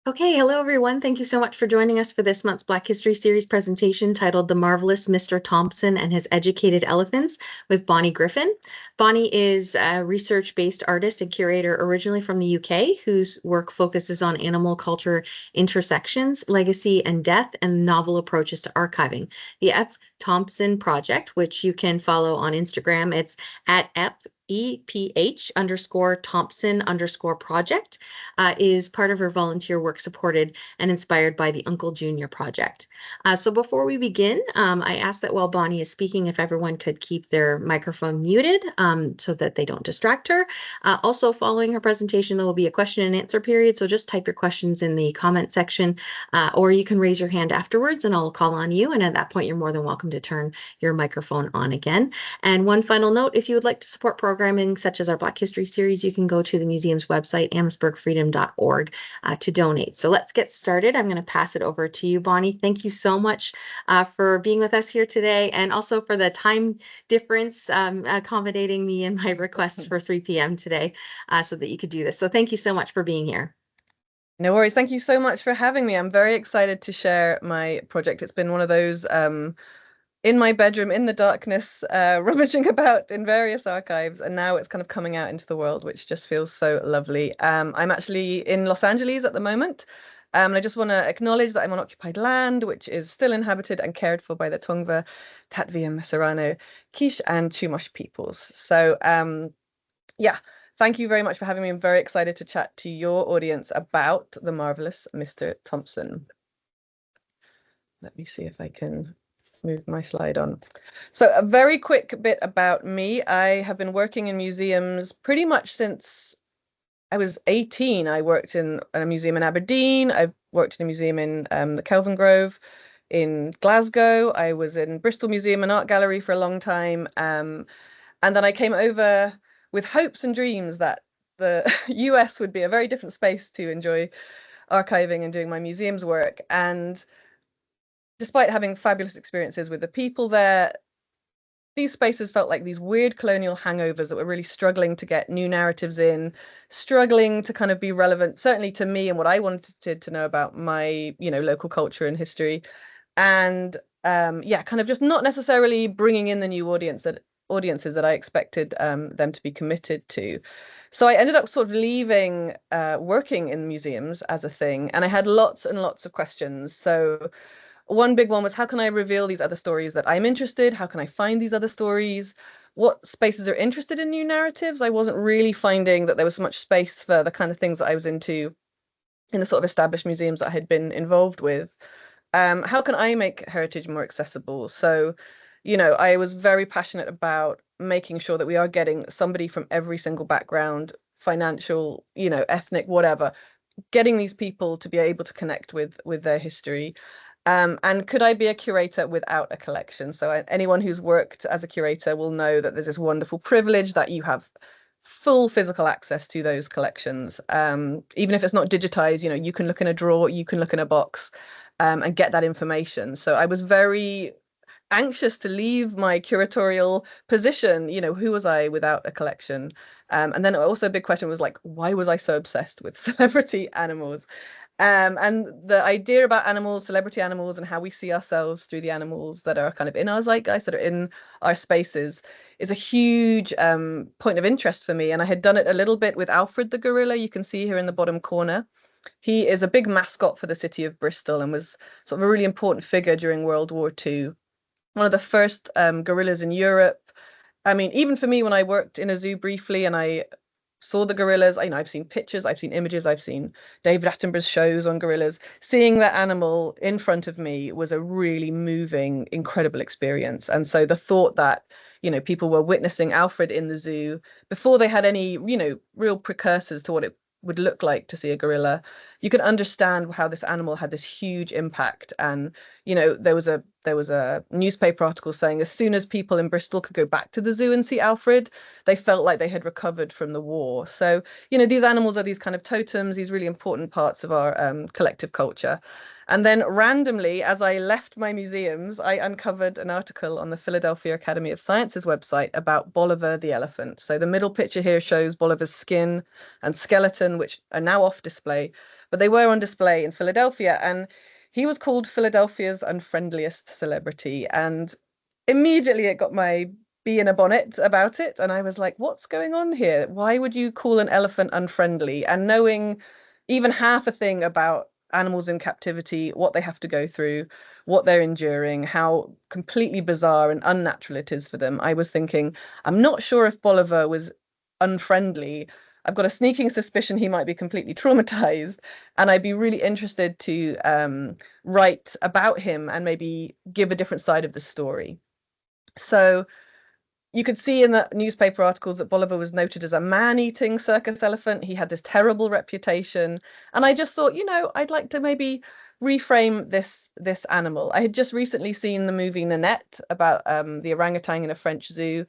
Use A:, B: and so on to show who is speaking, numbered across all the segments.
A: Okay, hello everyone. Thank you so much for joining us for this month's Black History Series presentation titled The Marvelous Mr. Thompson and His Educated Elephants with Bonnie Griffin. Bonnie is a research-based artist and curator originally from the UK, whose work focuses on animal culture intersections, legacy and death, and novel approaches to archiving. The F. Thompson Project, which you can follow on Instagram, it's at EPH_Thompson_project, is part of her volunteer work supported and inspired by the Uncle Junior Project. So before we begin, I ask that while Bonnie is speaking, if everyone could keep their microphone muted so that they don't distract her. Also, following her presentation, there will be a question and answer period. So just type your questions in the comment section, or you can raise your hand afterwards and I'll call on you. And at that point, you're more than welcome to turn your microphone on again. And one final note, if you would like to support programming such as our Black History series, you can go to the museum's website, amherstburgfreedom.org, to donate. So let's get started. I'm going to pass it over to you, Bonnie. Thank you so much for being with us here today, and also for the time difference accommodating me and my request for 3 p.m. today so that you could do this. So thank you so much for being here.
B: No worries. Thank you so much for having me. I'm very excited to share my project. It's been one of those in my bedroom in the darkness, rummaging about in various archives, and now it's kind of coming out into the world, which just feels so lovely. I'm actually in Los Angeles at the moment, and I just want to acknowledge that I'm on occupied land, which is still inhabited and cared for by the Tongva, Tatvia, Mesorano, Quiche, and Chumash peoples. So yeah, thank you very much for having me. I'm very excited to chat to your audience about the marvelous Mr. Thompson. Let me see if I can move my slide on. So a very quick bit about me. I have been working in museums pretty much since I was 18. I worked in a museum in Aberdeen. I've worked in a museum in the Kelvin Grove in Glasgow. I was in Bristol Museum and Art Gallery for a long time. And then I came over with hopes and dreams that the US would be a very different space to enjoy archiving and doing my museum's work. And despite having fabulous experiences with the people there, these spaces felt like these weird colonial hangovers that were really struggling to get new narratives in, struggling to kind of be relevant, certainly to me and what I wanted to know about my, local culture and history. And yeah, kind of just not necessarily bringing in the new audiences that I expected them to be committed to. So I ended up sort of leaving working in museums as a thing, and I had lots and lots of questions. So one big one was, how can I reveal these other stories that I'm interested? How can I find these other stories? What spaces are interested in new narratives? I wasn't really finding that there was so much space for the kind of things that I was into in the sort of established museums that I had been involved with. How can I make heritage more accessible? So, I was very passionate about making sure that we are getting somebody from every single background, financial, ethnic, whatever, getting these people to be able to connect with their history. And could I be a curator without a collection? So anyone who's worked as a curator will know that there's this wonderful privilege that you have full physical access to those collections. Even if it's not digitized, you can look in a drawer, you can look in a box, and get that information. So I was very anxious to leave my curatorial position. Who was I without a collection? And then also a big question was like, why was I so obsessed with celebrity animals? And the idea about animals, celebrity animals, and how we see ourselves through the animals that are kind of in our zeitgeist, that are in our spaces, is a huge point of interest for me. And I had done it a little bit with Alfred the gorilla. You can see here in the bottom corner. He is a big mascot for the city of Bristol and was sort of a really important figure during World War II. One of the first gorillas in Europe. I mean, even for me, when I worked in a zoo briefly and I saw the gorillas, I've seen pictures, I've seen images, I've seen David Attenborough's shows on gorillas. Seeing that animal in front of me was a really moving, incredible experience. And so the thought that, people were witnessing Alfred in the zoo before they had any, real precursors to what it would look like to see a gorilla, you can understand how this animal had this huge impact. And there was a newspaper article saying as soon as people in Bristol could go back to the zoo and see Alfred, they felt like they had recovered from the war. So these animals are these kind of totems, these really important parts of our collective culture. And then randomly, as I left my museums, I uncovered an article on the Philadelphia Academy of Sciences website about Bolivar the elephant. So the middle picture here shows Bolivar's skin and skeleton, which are now off display. but they were on display in Philadelphia, and he was called Philadelphia's unfriendliest celebrity. And immediately it got my bee in a bonnet about it. And I was like, what's going on here? Why would you call an elephant unfriendly? And knowing even half a thing about animals in captivity, what they have to go through, what they're enduring, how completely bizarre and unnatural it is for them, I was thinking, I'm not sure if Bolivar was unfriendly. I've got a sneaking suspicion he might be completely traumatized, and I'd be really interested to write about him and maybe give a different side of the story. So you could see in the newspaper articles that Bolivar was noted as a man-eating circus elephant. He had this terrible reputation. And I just thought, I'd like to maybe reframe this animal. I had just recently seen the movie Nanette about the orangutan in a French zoo.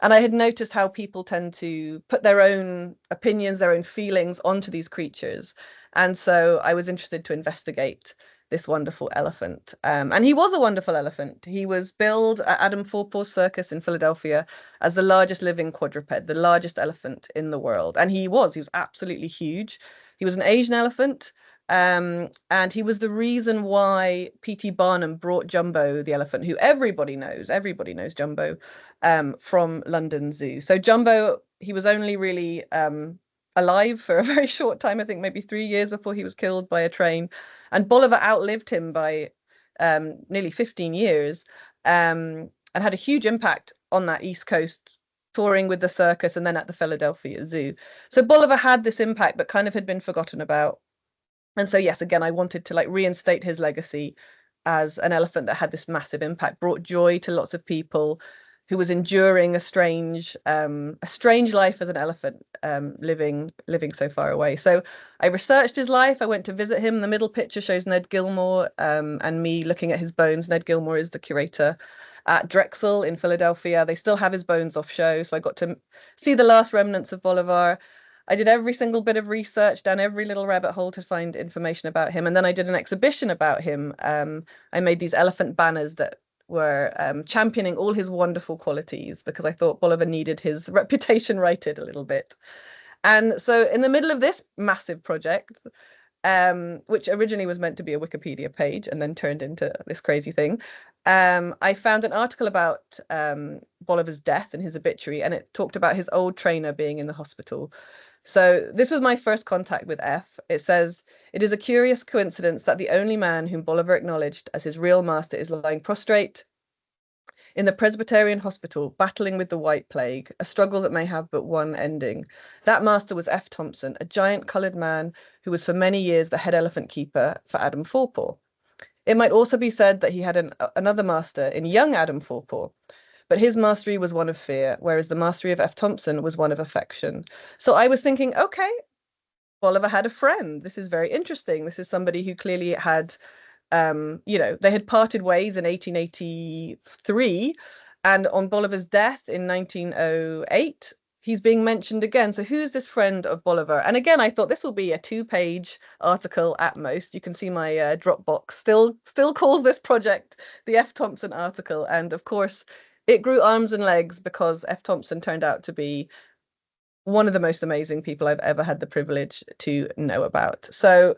B: And I had noticed how people tend to put their own opinions, their own feelings onto these creatures. And so I was interested to investigate this wonderful elephant. And he was a wonderful elephant. He was billed at Adam Forpaw's circus in Philadelphia as the largest living quadruped, the largest elephant in the world. And he was absolutely huge. He was an Asian elephant. And he was the reason why P.T. Barnum brought Jumbo, the elephant, who everybody knows Jumbo, from London Zoo. So Jumbo, he was only really alive for a very short time, I think maybe 3 years before he was killed by a train. And Bolivar outlived him by nearly 15 years and had a huge impact on that East Coast, touring with the circus and then at the Philadelphia Zoo. So Bolivar had this impact, but kind of had been forgotten about. And so, yes, again, I wanted to like reinstate his legacy as an elephant that had this massive impact, brought joy to lots of people, who was enduring a strange life as an elephant, living so far away. So I researched his life. I went to visit him. The middle picture shows Ned Gilmore and me looking at his bones. Ned Gilmore is the curator at Drexel in Philadelphia. They still have his bones off show, so I got to see the last remnants of Bolivar. I did every single bit of research, down every little rabbit hole to find information about him. And then I did an exhibition about him. I made these elephant banners that were championing all his wonderful qualities, because I thought Bolivar needed his reputation righted a little bit. And so in the middle of this massive project, which originally was meant to be a Wikipedia page and then turned into this crazy thing, I found an article about Bolivar's death and his obituary, and it talked about his old trainer being in the hospital. So this was my first contact with F. It says, "It is a curious coincidence that the only man whom Bolivar acknowledged as his real master is lying prostrate in the Presbyterian hospital, battling with the White Plague, a struggle that may have but one ending. That master was F. Thompson, a giant coloured man who was for many years the head elephant keeper for Adam Forpaw. It might also be said that he had another master in young Adam Forpaw, but his mastery was one of fear, whereas the mastery of F. Thompson was one of affection." So I was thinking, okay, Bolivar had a friend. This is very interesting. This is somebody who clearly had, they had parted ways in 1883, and on Bolivar's death in 1908, he's being mentioned again. So who's this friend of Bolivar? And again, I thought this will be a 2-page article at most. You can see my Dropbox still calls this project the F. Thompson article. And of course, it grew arms and legs because F. Thompson turned out to be one of the most amazing people I've ever had the privilege to know about. So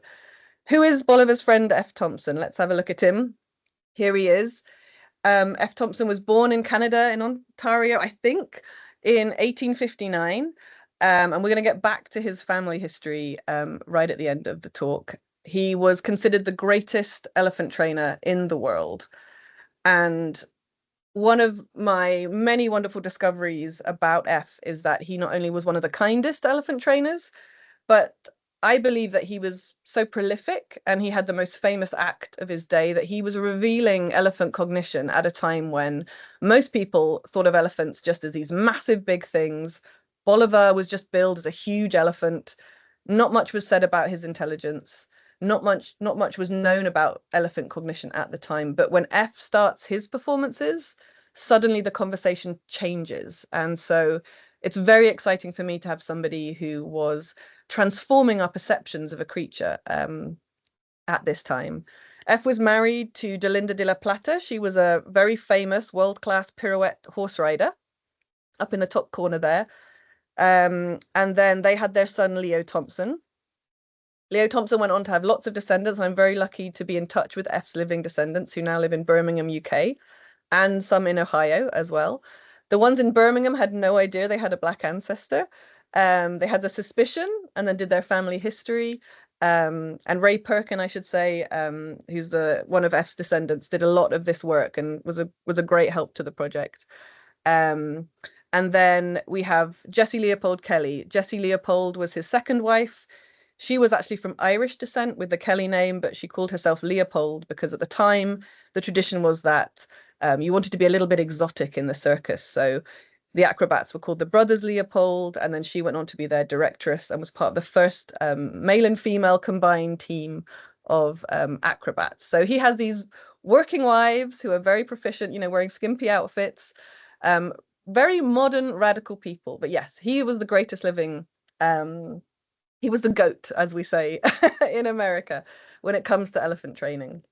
B: who is Bolivar's friend, F. Thompson? Let's have a look at him. Here he is. F. Thompson was born in Canada, in Ontario, I think, in 1859. And we're going to get back to his family history right at the end of the talk. He was considered the greatest elephant trainer in the world. And one of my many wonderful discoveries about F is that he not only was one of the kindest elephant trainers, but I believe that he was so prolific and he had the most famous act of his day that he was revealing elephant cognition at a time when most people thought of elephants just as these massive big things. Bolivar was just billed as a huge elephant. Not much was said about his intelligence. Not much was known about elephant cognition at the time. But when F starts his performances, suddenly the conversation changes. And so it's very exciting for me to have somebody who was transforming our perceptions of a creature at this time. F was married to Delinda de la Plata. She was a very famous world-class pirouette horse rider up in the top corner there. And then they had their son, Leo Thompson. Leo Thompson went on to have lots of descendants. I'm very lucky to be in touch with F's living descendants who now live in Birmingham, UK, and some in Ohio as well. The ones in Birmingham had no idea they had a black ancestor. They had a suspicion and then did their family history. And Ray Perkin, I should say, who's one of F's descendants, did a lot of this work and was a great help to the project. Um, and then we have Jessie Leopold Kelly. Jessie Leopold was his second wife. She was actually from Irish descent with the Kelly name, but she called herself Leopold because at the time the tradition was that you wanted to be a little bit exotic in the circus. So the acrobats were called the Brothers Leopold, and then she went on to be their directress and was part of the first male and female combined team of acrobats. So he has these working wives who are very proficient, wearing skimpy outfits, very modern, radical people. But yes, he was the greatest living. He was the GOAT, as we say in America, when it comes to elephant training.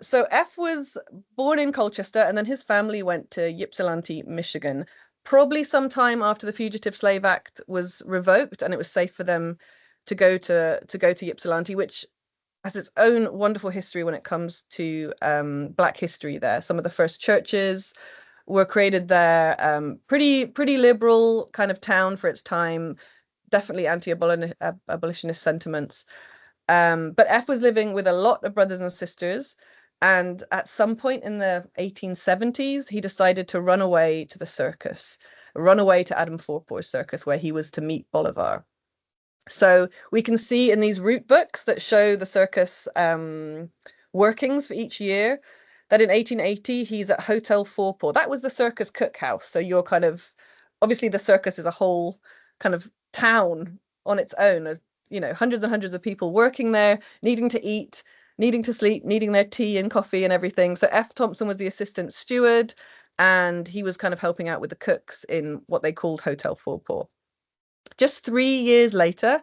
B: So F was born in Colchester, and then his family went to Ypsilanti, Michigan, probably sometime after the Fugitive Slave Act was revoked, and it was safe for them to go to Ypsilanti, which has its own wonderful history when it comes to Black history there. Some of the first churches were created there. Pretty liberal kind of town for its time, definitely anti-abolitionist sentiments. But F was living with a lot of brothers and sisters, and at some point in the 1870s, he decided to run away to the circus, run away to Adam Forpoor's circus, where he was to meet Bolivar. So we can see in these route books that show the circus workings for each year that in 1880 he's at Hotel Forpoor. That was the circus cookhouse. So you're kind of, obviously the circus is a whole kind of town on its own, as hundreds and hundreds of people working there, needing to eat, needing to sleep, needing their tea and coffee and everything. So F. Thompson was the assistant steward, and he was kind of helping out with the cooks in what they called Hotel Forpoor. Just 3 years later,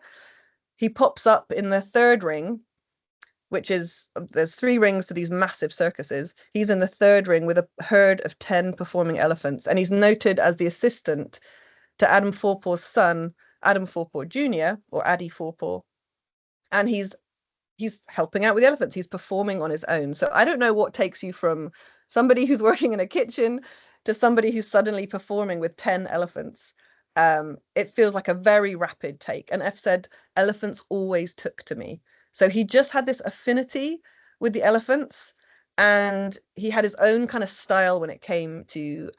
B: he pops up in the third ring, which is, there's 3 rings to these massive circuses. He's in the third ring with a herd of 10 performing elephants, and he's noted as the assistant to Adam Forpoor's son, Adam Forpoor Jr., or Addie Forpoor. And he's helping out with the elephants. He's performing on his own. So I don't know what takes you from somebody who's working in a kitchen to somebody who's suddenly performing with 10 elephants. It feels like a very rapid take. And F said, elephants always took to me. So he just had this affinity with the elephants, and he had his own kind of style when it came to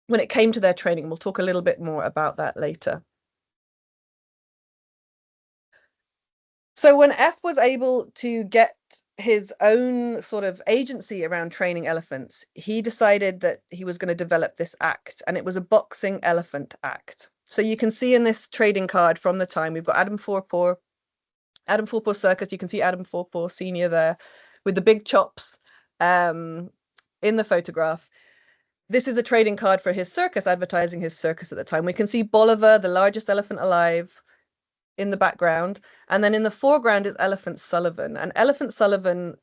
B: their training. We'll talk a little bit more about that later. So when F was able to get his own sort of agency around training elephants, he decided that he was going to develop this act, and it was a boxing elephant act. So you can see in this trading card from the time, we've got Adam Forpoor Circus. You can see Adam Forpoor Sr. there with the big chops in the photograph. This is a trading card for his circus, advertising his circus at the time. We can see Bolivar, the largest elephant alive, in the background, and then in the foreground is Elephant Sullivan. And Elephant Sullivan's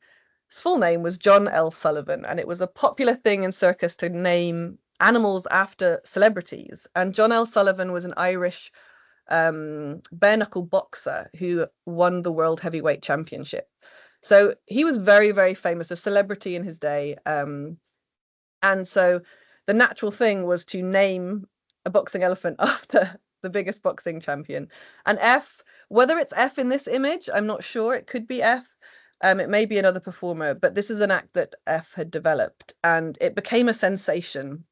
B: full name was John L. Sullivan, and it was a popular thing in circus to name animals after celebrities. And John L. Sullivan was an Irish bare knuckle boxer who won the World Heavyweight Championship. So he was very, very famous, a celebrity in his day. And so the natural thing was to name a boxing elephant after the biggest boxing champion. And F, whether it's F in this image, I'm not sure. It could be F. It may be another performer, but this is an act that F had developed, and it became a sensation,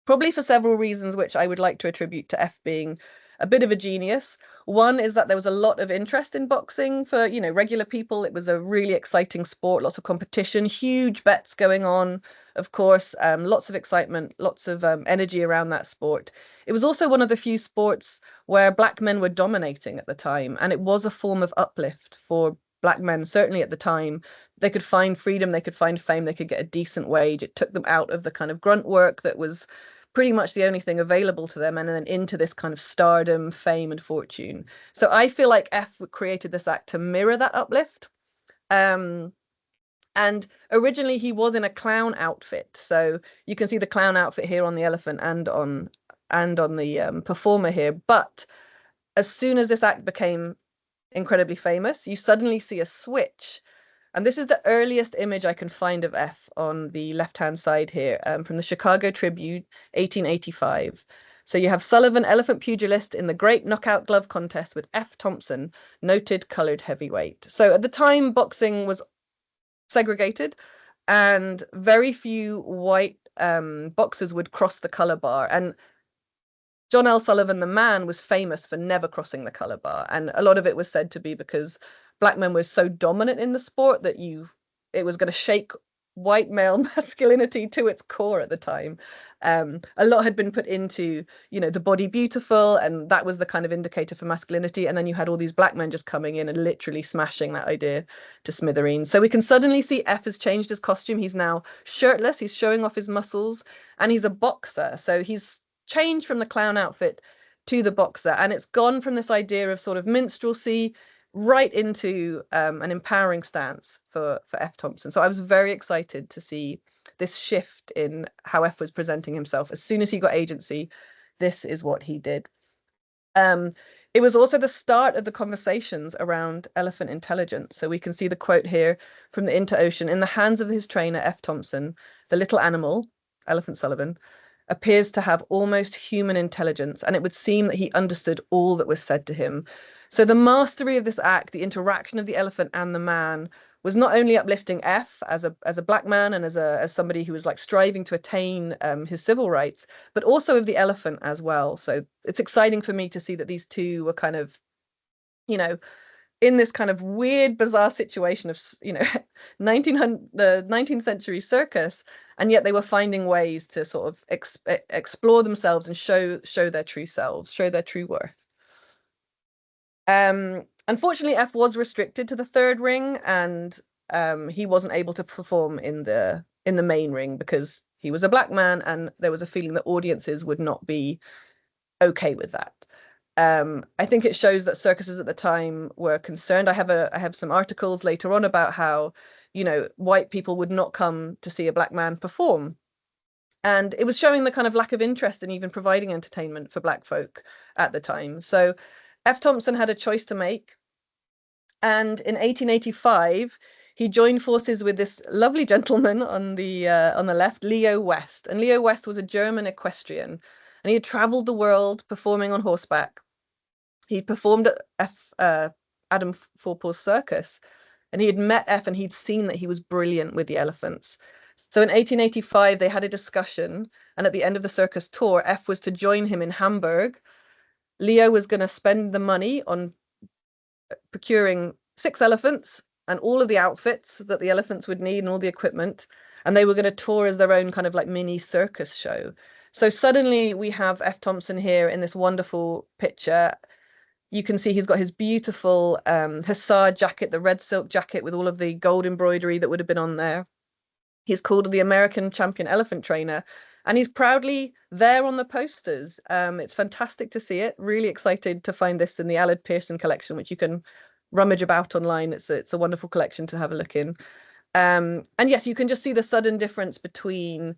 B: probably for several reasons, which I would like to attribute to F being a bit of a genius. One is that there was a lot of interest in boxing for, regular people. It was a really exciting sport, lots of competition, huge bets going on, of course, lots of excitement, lots of energy around that sport. It was also one of the few sports where Black men were dominating at the time, and it was a form of uplift for Black men, certainly at the time. They could find freedom, they could find fame, they could get a decent wage. It took them out of the kind of grunt work that was pretty much the only thing available to them, and then into this kind of stardom, fame, and fortune. So I feel like F created this act to mirror that uplift. And originally he was in a clown outfit. So you can see the clown outfit here on the elephant and on the performer here. But as soon as this act became incredibly famous, you suddenly see a switch. And this is the earliest image I can find of F on the left-hand side here, from the Chicago Tribune, 1885. So you have Sullivan, elephant pugilist, in the great knockout glove contest with F. Thompson, noted colored heavyweight. So at the time, boxing was segregated, and very few white boxers would cross the color bar. And John L. Sullivan, the man, was famous for never crossing the color bar. And a lot of it was said to be because black men were so dominant in the sport that it was going to shake white male masculinity to its core at the time. A lot had been put into, the body beautiful, and that was the kind of indicator for masculinity. And then you had all these black men just coming in and literally smashing that idea to smithereens. So we can suddenly see F has changed his costume. He's now shirtless, he's showing off his muscles, and he's a boxer. So he's changed from the clown outfit to the boxer, and it's gone from this idea of sort of minstrelsy right into an empowering stance for F. Thompson. So I was very excited to see this shift in how F was presenting himself. As soon as he got agency, this is what he did. It was also the start of the conversations around elephant intelligence. So we can see the quote here from the Interocean: "In the hands of his trainer, F. Thompson, the little animal, Elephant Sullivan, appears to have almost human intelligence, and it would seem that he understood all that was said to him." So the mastery of this act, the interaction of the elephant and the man, was not only uplifting F as a black man and as somebody who was like striving to attain his civil rights, but also of the elephant as well. So it's exciting for me to see that these two were kind of, in this kind of weird, bizarre situation of, 19th century circus, and yet they were finding ways to sort of explore themselves and show their true selves, show their true worth. Unfortunately, F was restricted to the third ring, and he wasn't able to perform in the main ring because he was a black man, and there was a feeling that audiences would not be okay with that. I think it shows that circuses at the time were concerned. I have some articles later on about how, white people would not come to see a black man perform. And it was showing the kind of lack of interest in even providing entertainment for black folk at the time. So F. Thompson had a choice to make. And in 1885, he joined forces with this lovely gentleman on the left, Leo West. And Leo West was a German equestrian, and he had traveled the world performing on horseback. He performed at Adam Forpaw's circus, and he had met F, and he'd seen that he was brilliant with the elephants. So in 1885, they had a discussion, and at the end of the circus tour, F was to join him in Hamburg. Leo was going to spend the money on procuring 6 elephants and all of the outfits that the elephants would need and all the equipment, and they were going to tour as their own kind of like mini circus show. So suddenly we have F. Thompson here in this wonderful picture. You can see he's got his beautiful hussar jacket, the red silk jacket with all of the gold embroidery that would have been on there. He's called the American champion elephant trainer, and he's proudly there on the posters. It's fantastic to see it. Really excited to find this in the Allard Pearson collection, which you can rummage about online. It's a wonderful collection to have a look in. And yes, you can just see the sudden difference between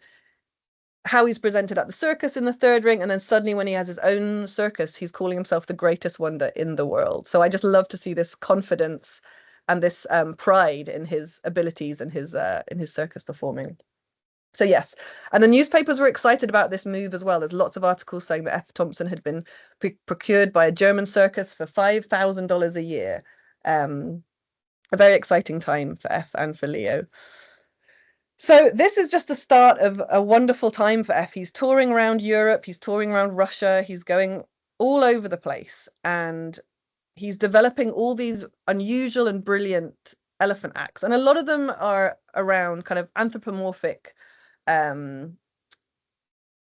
B: how he's presented at the circus in the third ring, and then suddenly when he has his own circus, he's calling himself the greatest wonder in the world. So I just love to see this confidence and this pride in his abilities and his circus performing. So yes, and the newspapers were excited about this move as well. There's lots of articles saying that F. Thompson had been procured by a German circus for $5,000 a year. A very exciting time for F and for Leo. So this is just the start of a wonderful time for F. He's touring around Europe, he's touring around Russia, he's going all over the place, and he's developing all these unusual and brilliant elephant acts. And a lot of them are around kind of anthropomorphic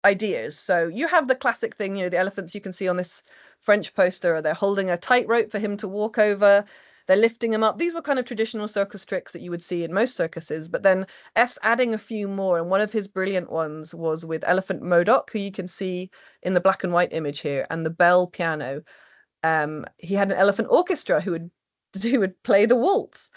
B: ideas. So you have the classic thing, the elephants you can see on this French poster, they're holding a tightrope for him to walk over. They're lifting him up. These were kind of traditional circus tricks that you would see in most circuses, but then F's adding a few more, and one of his brilliant ones was with Elephant Modoc, who you can see in the black and white image here, and the bell piano. He had an elephant orchestra who would play the waltz,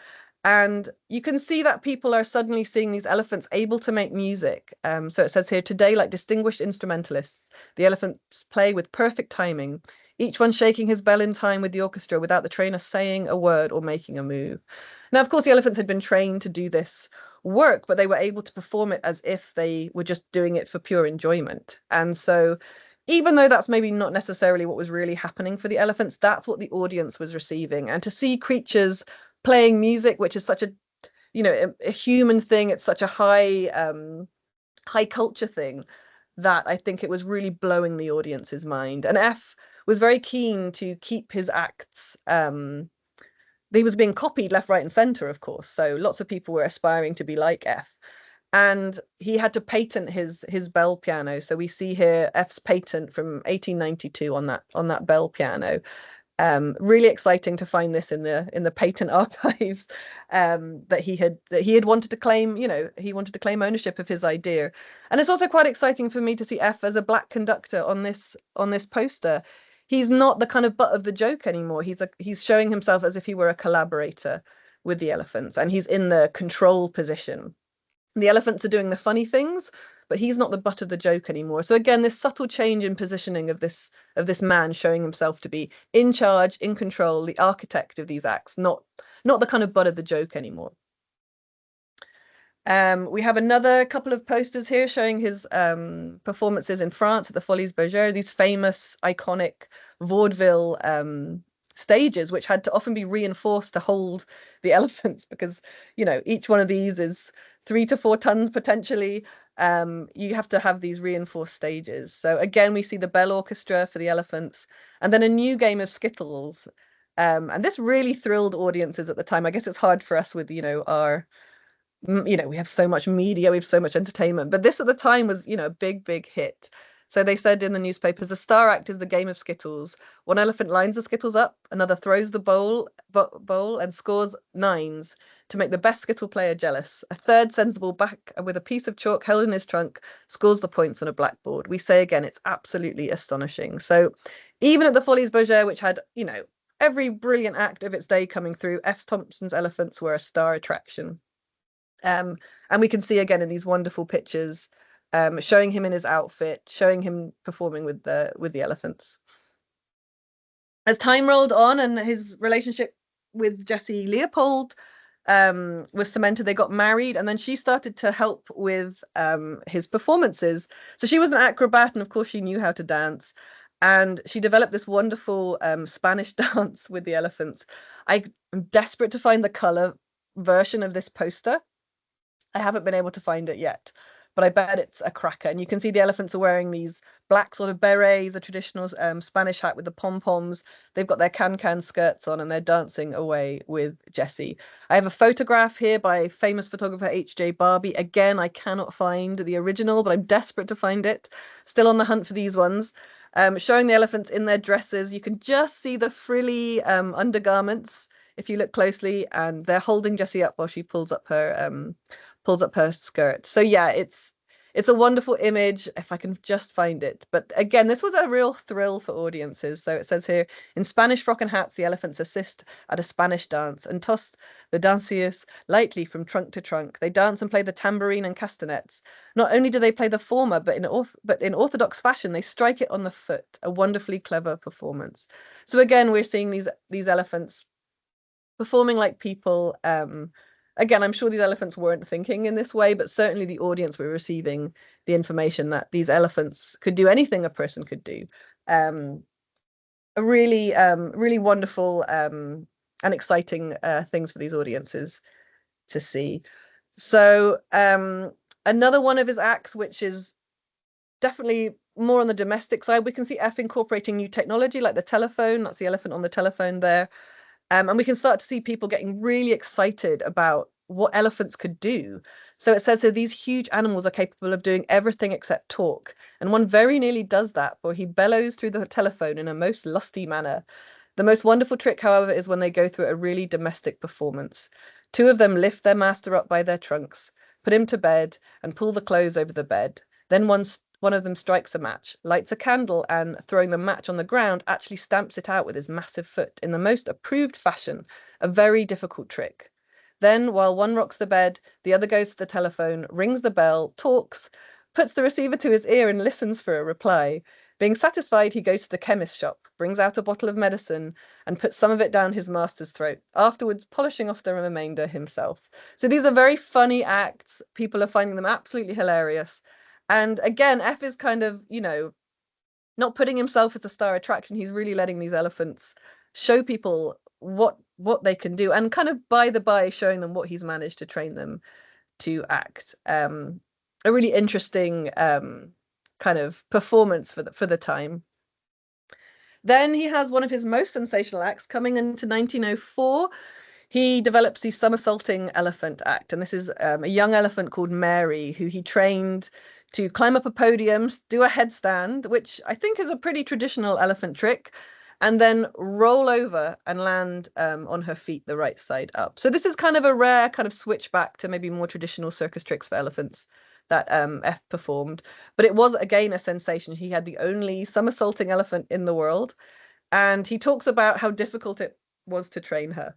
B: and you can see that people are suddenly seeing these elephants able to make music. So it says here, today, like distinguished instrumentalists, the elephants play with perfect timing, each one shaking his bell in time with the orchestra without the trainer saying a word or making a move. Now, of course, the elephants had been trained to do this work, but they were able to perform it as if they were just doing it for pure enjoyment. And so, even though that's maybe not necessarily what was really happening for the elephants, that's what the audience was receiving. And to see creatures playing music, which is such a, a human thing, it's such a high culture thing, that I think it was really blowing the audience's mind. And F was very keen to keep his acts. He was being copied left, right, and center, of course. So lots of people were aspiring to be like F. And he had to patent his bell piano. So we see here F's patent from 1892 on that bell piano. Really exciting to find this in the patent archives, that he had wanted to claim, he wanted to claim ownership of his idea. And it's also quite exciting for me to see F as a black conductor on this poster. He's not the kind of butt of the joke anymore. He's showing himself as if he were a collaborator with the elephants, and he's in the control position. The elephants are doing the funny things, but he's not the butt of the joke anymore. So again, this subtle change in positioning of this man showing himself to be in charge, in control, the architect of these acts, not the kind of butt of the joke anymore. We have another couple of posters here showing his performances in France at the Folies Bergère, these famous, iconic vaudeville stages, which had to often be reinforced to hold the elephants, because each one of these is 3 to 4 tons potentially. You have to have these reinforced stages. So again, we see the bell orchestra for the elephants, and then a new game of skittles. And this really thrilled audiences at the time. I guess it's hard for us with our we have so much media, we have so much entertainment, but this at the time was a big hit. So they said in the newspapers, the star act is the game of skittles. One elephant lines the skittles up, another throws the bowl and scores 9s to make the best skittle player jealous. A third sends the ball back and with a piece of chalk held in his trunk, scores the points on a blackboard. We say again, it's absolutely astonishing. So even at the Folies Bergère, which had, every brilliant act of its day coming through, F. Thompson's elephants were a star attraction. And we can see again in these wonderful pictures, showing him in his outfit, showing him performing with the elephants. As time rolled on and his relationship with Jessie Leopold was cemented, they got married, and then she started to help with his performances. So she was an acrobat, and of course she knew how to dance. And she developed this wonderful Spanish dance with the elephants. I'm desperate to find the color version of this poster. I haven't been able to find it yet, but I bet it's a cracker. And you can see the elephants are wearing these black sort of berets, a traditional Spanish hat with the pom-poms. They've got their can-can skirts on, and they're dancing away with Jessie. I have a photograph here by famous photographer H.J. Barbie. Again, I cannot find the original, but I'm desperate to find it. Still on the hunt for these ones. Showing the elephants in their dresses. You can just see the frilly undergarments if you look closely, and they're holding Jessie up while she pulls up her skirt. So yeah, it's a wonderful image if I can just find it. But again, this was a real thrill for audiences. So it says here, in Spanish frock and hats, the elephants assist at a Spanish dance and toss the dancers lightly from trunk to trunk. They dance and play the tambourine and castanets. Not only do they play the former, but in orthodox fashion, they strike it on the foot. A wonderfully clever performance. So again, we're seeing these elephants performing like people. Again, I'm sure these elephants weren't thinking in this way, but certainly the audience were receiving the information that these elephants could do anything a person could do. A really wonderful and exciting things for these audiences to see. So another one of his acts, which is definitely more on the domestic side, we can see F incorporating new technology like the telephone. That's the elephant on the telephone there. And we can start to see people getting really excited about what elephants could do. So it says here, these huge animals are capable of doing everything except talk. And one very nearly does that, for he bellows through the telephone in a most lusty manner. The most wonderful trick, however, is when they go through a really domestic performance. 2 of them lift their master up by their trunks, put him to bed, and pull the clothes over the bed. Then one of them strikes a match, lights a candle, and throwing the match on the ground, actually stamps it out with his massive foot in the most approved fashion, a very difficult trick. Then, while one rocks the bed, the other goes to the telephone, rings the bell, talks, puts the receiver to his ear and listens for a reply. Being satisfied, he goes to the chemist shop, brings out a bottle of medicine, and puts some of it down his master's throat, afterwards polishing off the remainder himself. So these are very funny acts. People are finding them absolutely hilarious. And again, F is kind of, not putting himself as a star attraction. He's really letting these elephants show people what they can do, and kind of by the by showing them what he's managed to train them to act. A really interesting kind of performance for the time. Then he has one of his most sensational acts coming into 1904. He develops the somersaulting elephant act, and this is a young elephant called Mary, who he trained to climb up a podium, do a headstand, which I think is a pretty traditional elephant trick, and then roll over and land on her feet the right side up. So this is kind of a rare kind of switch back to maybe more traditional circus tricks for elephants that F performed. But it was, again, a sensation. He had the only somersaulting elephant in the world, and he talks about how difficult it was to train her.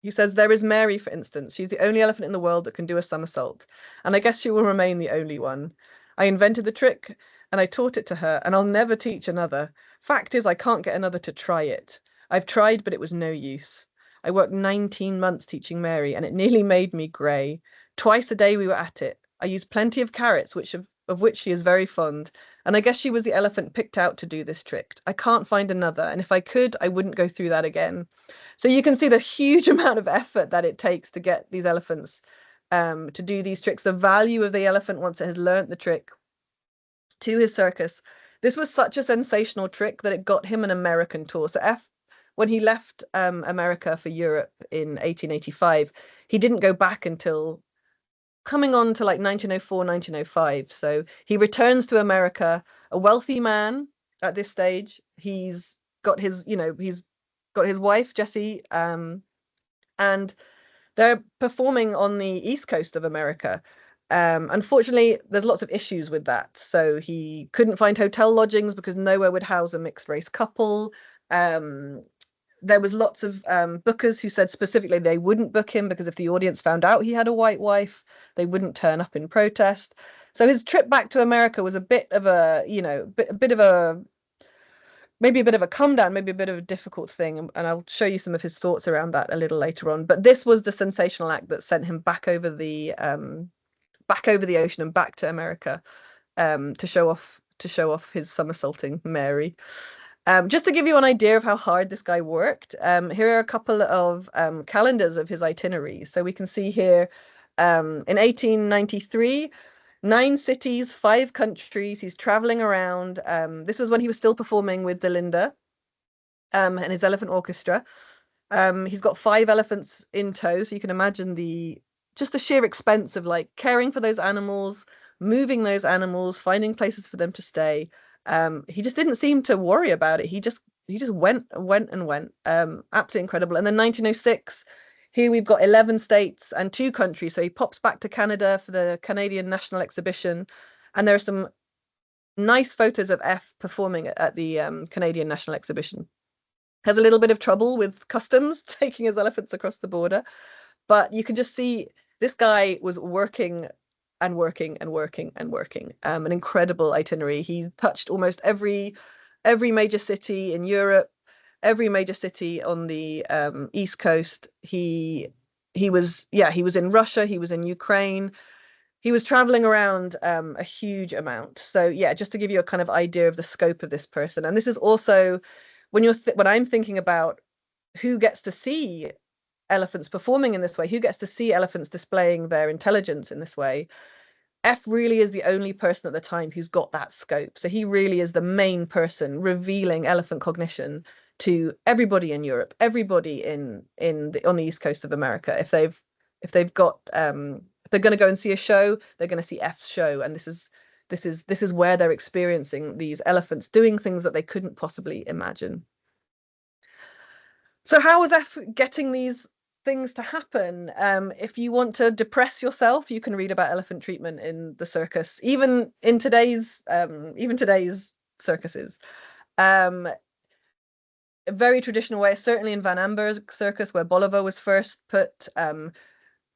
B: He says, there is Mary, for instance. She's the only elephant in the world that can do a somersault, and I guess she will remain the only one. I invented the trick, and I taught it to her, and I'll never teach another. Fact is, I can't get another to try it. I've tried, but it was no use. I worked 19 months teaching Mary, and it nearly made me grey. Twice a day we were at it. I used plenty of carrots, of which she is very fond, and I guess she was the elephant picked out to do this trick. I can't find another, and if I could, I wouldn't go through that again. So you can see the huge amount of effort that it takes to get these elephants to do these tricks, the value of the elephant once it has learnt the trick to his circus. This was such a sensational trick that it got him an American tour. So F, when he left America for Europe in 1885, he didn't go back until coming on to like 1904, 1905. So he returns to America, a wealthy man at this stage. He's got his, he's got his wife, Jessie, and they're performing on the East Coast of America. Unfortunately, there's lots of issues with that. So he couldn't find hotel lodgings because nowhere would house a mixed race couple. There was lots of bookers who said specifically they wouldn't book him because if the audience found out he had a white wife, they wouldn't turn up in protest. So his trip back to America was a bit of a, maybe a bit of a come down, maybe a bit of a difficult thing. And I'll show you some of his thoughts around that a little later on. But this was the sensational act that sent him back over the ocean and back to America to show off his somersaulting Mary. Just to give you an idea of how hard this guy worked, here are a couple of calendars of his itineraries. So we can see here in 1893, 9 cities, 5 countries. He's traveling around. This was when he was still performing with Delinda and his elephant orchestra. He's got 5 elephants in tow, so you can imagine just the sheer expense of like caring for those animals, moving those animals, finding places for them to stay. He just didn't seem to worry about it. He just went and went and went. Absolutely incredible. And then 1906, here we've got 11 states and 2 countries. So he pops back to Canada for the Canadian National Exhibition. And there are some nice photos of F performing at the Canadian National Exhibition. Has a little bit of trouble with customs taking his elephants across the border. But you can just see this guy was working and working and working and working. An incredible itinerary. He touched almost every major city in Europe, every major city on the East Coast. He was in Russia, he was in Ukraine. He was traveling around a huge amount. So yeah, just to give you a kind of idea of the scope of this person. And this is also when I'm thinking about who gets to see elephants performing in this way, who gets to see elephants displaying their intelligence in this way. F really is the only person at the time who's got that scope. So he really is the main person revealing elephant cognition to everybody in Europe, everybody on the East Coast of America. If they're going to go and see a show, they're going to see F's show, and this is where they're experiencing these elephants doing things that they couldn't possibly imagine. So how was F getting these things to happen? If you want to depress yourself, you can read about elephant treatment in the circus, even today's circuses. A very traditional way, certainly in Van Amberg circus, where Bolivar was first put,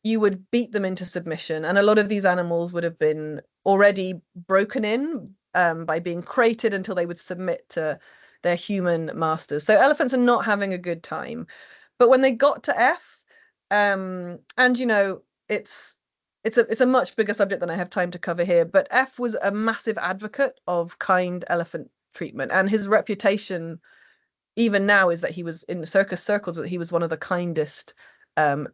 B: you would beat them into submission, and a lot of these animals would have been already broken in by being crated until they would submit to their human masters. So elephants are not having a good time. But when they got to F, and you know, it's a much bigger subject than I have time to cover here, but F was a massive advocate of kind elephant treatment, and his reputation even now is that he was in circus circles, that he was one of the kindest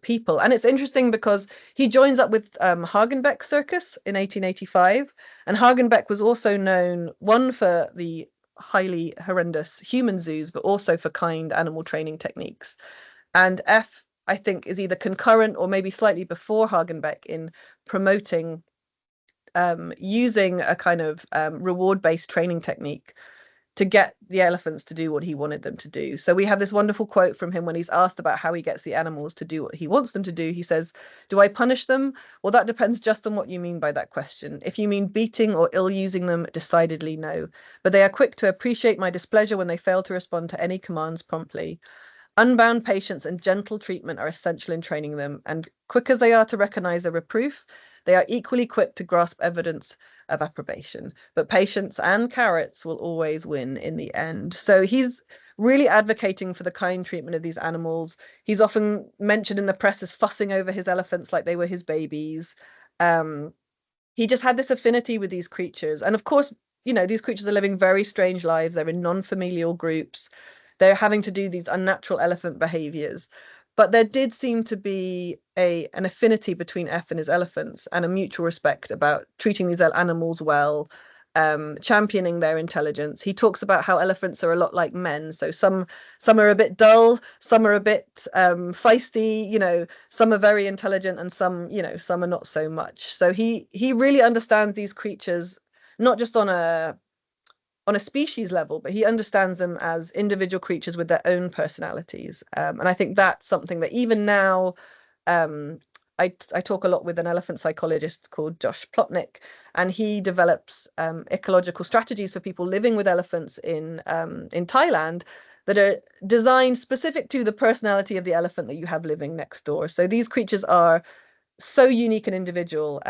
B: people. And it's interesting because he joins up with Hagenbeck Circus in 1885, and Hagenbeck was also known, one, for the highly horrendous human zoos, but also for kind animal training techniques. And F, I think, is either concurrent or maybe slightly before Hagenbeck in promoting using a kind of reward-based training technique to get the elephants to do what he wanted them to do. So we have this wonderful quote from him when he's asked about how he gets the animals to do what he wants them to do. He says, "Do I punish them? Well, that depends just on what you mean by that question. If you mean beating or ill-using them, decidedly no. But they are quick to appreciate my displeasure when they fail to respond to any commands promptly. Unbound patience and gentle treatment are essential in training them, and quick as they are to recognize a reproof, they are equally quick to grasp evidence of approbation. But patience and carrots will always win in the end." So he's really advocating for the kind treatment of these animals. He's often mentioned in the press as fussing over his elephants like they were his babies. He just had this affinity with these creatures. And of course, you know, these creatures are living very strange lives. They're in non-familial groups. They're having to do these unnatural elephant behaviors. But there did seem to be an affinity between F and his elephants, and a mutual respect about treating these animals well, championing their intelligence. He talks about how elephants are a lot like men. So some are a bit dull, some are a bit feisty, you know, some are very intelligent, and some, you know, some are not so much. So he really understands these creatures, not just on a species level, but he understands them as individual creatures with their own personalities. And I think that's something that even now, I talk a lot with an elephant psychologist called Josh Plotnick, and he develops ecological strategies for people living with elephants in Thailand that are designed specific to the personality of the elephant that you have living next door. So these creatures are so unique and individual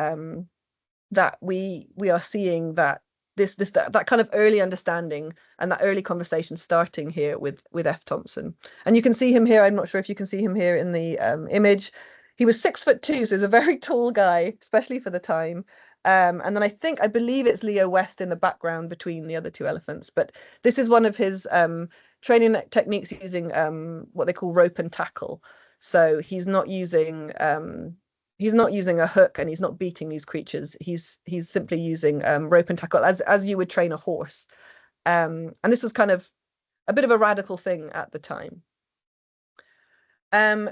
B: that we are seeing that that kind of early understanding and that early conversation starting here with F. Thompson. And you can see him here. I'm not sure if you can see him here in the image. He was 6'2", so he's a very tall guy, especially for the time. And then I believe it's Leo West in the background between the other two elephants. But this is one of his training techniques using what they call rope and tackle. So he's not using a hook, and he's not beating these creatures. He's simply using rope and tackle as you would train a horse. And this was kind of a bit of a radical thing at the time.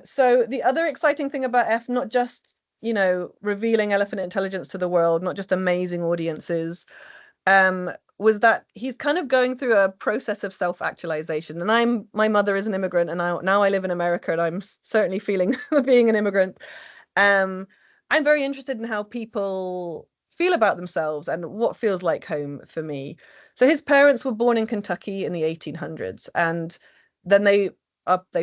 B: So the other exciting thing about F, not just, you know, revealing elephant intelligence to the world, not just amazing audiences, was that he's kind of going through a process of self-actualization. And my mother is an immigrant, and now I live in America, and I'm certainly feeling being an immigrant. I'm very interested in how people feel about themselves and what feels like home for me. So his parents were born in Kentucky in the 1800s, and then they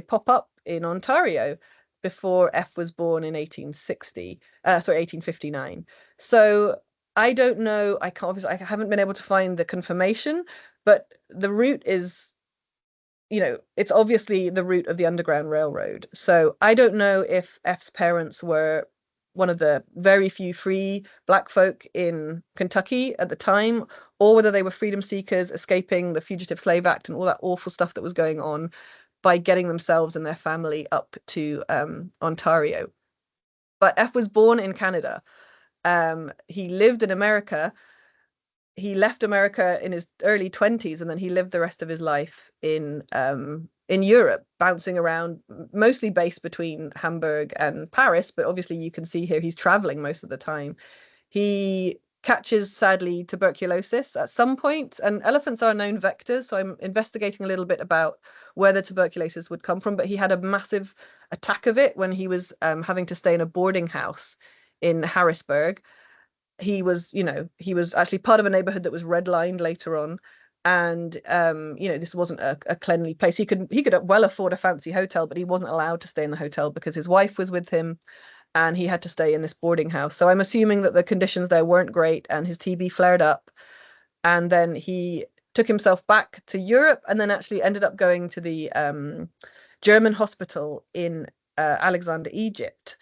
B: pop up in Ontario before F was born in 1859. So I don't know, I haven't been able to find the confirmation, but the route is, you know, it's obviously the route of the Underground Railroad. So I don't know if F's parents were one of the very few free Black folk in Kentucky at the time, or whether they were freedom seekers escaping the Fugitive Slave Act and all that awful stuff that was going on by getting themselves and their family up to Ontario. But F was born in Canada. He lived in America. He left America in his early 20s, and then he lived the rest of his life in Europe, bouncing around, mostly based between Hamburg and Paris. But obviously you can see here he's traveling most of the time. He catches, sadly, tuberculosis at some point, and elephants are known vectors, so I'm investigating a little bit about where the tuberculosis would come from. But he had a massive attack of it when he was having to stay in a boarding house in Harrisburg. He was actually part of a neighborhood that was redlined later on. And this wasn't a cleanly place. He could well afford a fancy hotel, but he wasn't allowed to stay in the hotel because his wife was with him, and he had to stay in this boarding house. So I'm assuming that the conditions there weren't great, and his TB flared up. And then he took himself back to Europe and then actually ended up going to the German hospital in Alexander, Egypt.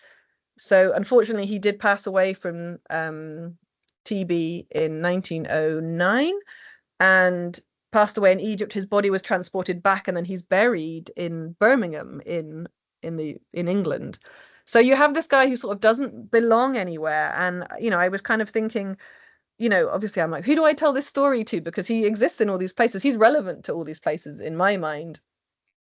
B: So unfortunately, he did pass away from TB in 1909 and passed away in Egypt. His body was transported back, and then he's buried in Birmingham in England. So you have this guy who sort of doesn't belong anywhere. And I was kind of thinking, obviously I'm like, who do I tell this story to? Because he exists in all these places. He's relevant to all these places in my mind.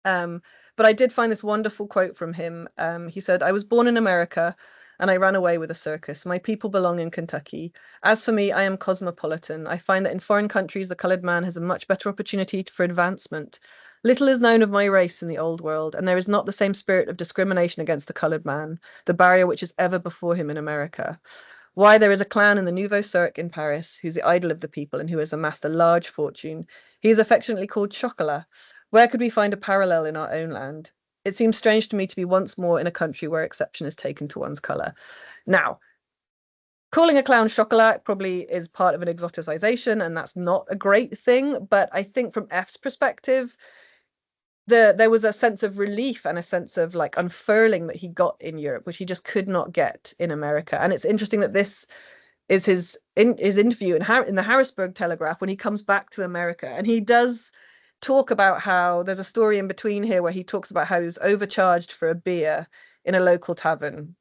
B: But I did find this wonderful quote from him. He said, "I was born in America and I ran away with a circus. My people belong in Kentucky. As for me, I am cosmopolitan. I find that in foreign countries, the colored man has a much better opportunity for advancement. Little is known of my race in the old world, and there is not the same spirit of discrimination against the colored man, the barrier which is ever before him in America. Why, there is a clown in the Nouveau Cirque in Paris, who's the idol of the people and who has amassed a large fortune. He is affectionately called Chocolat. Where could we find a parallel in our own land? It seems strange to me to be once more in a country where exception is taken to one's color." Now, calling a clown Chocolat probably is part of an exoticization, and that's not a great thing. But I think from F's perspective, there was a sense of relief and a sense of like unfurling that he got in Europe, which he just could not get in America. And it's interesting that this is his interview in the Harrisburg Telegraph when he comes back to America, and he does talk about how there's a story in between here where he talks about how he was overcharged for a beer in a local tavern.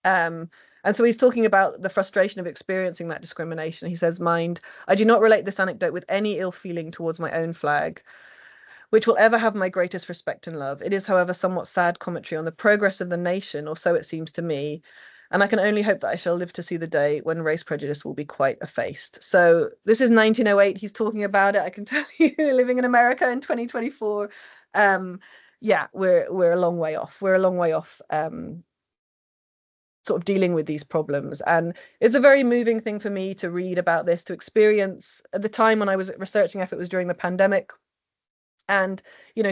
B: And so he's talking about the frustration of experiencing that discrimination. He says, "Mind, I do not relate this anecdote with any ill feeling towards my own flag, which will ever have my greatest respect and love. It is, however, somewhat sad commentary on the progress of the nation, or so it seems to me, and I can only hope that I shall live to see the day when race prejudice will be quite effaced." So this is 1908. He's talking about it. I can tell you, living in America in 2024, yeah, we're a long way off. We're a long way off sort of dealing with these problems. And it's a very moving thing for me to read about this, to experience. At the time when I was researching, if it was during the pandemic, and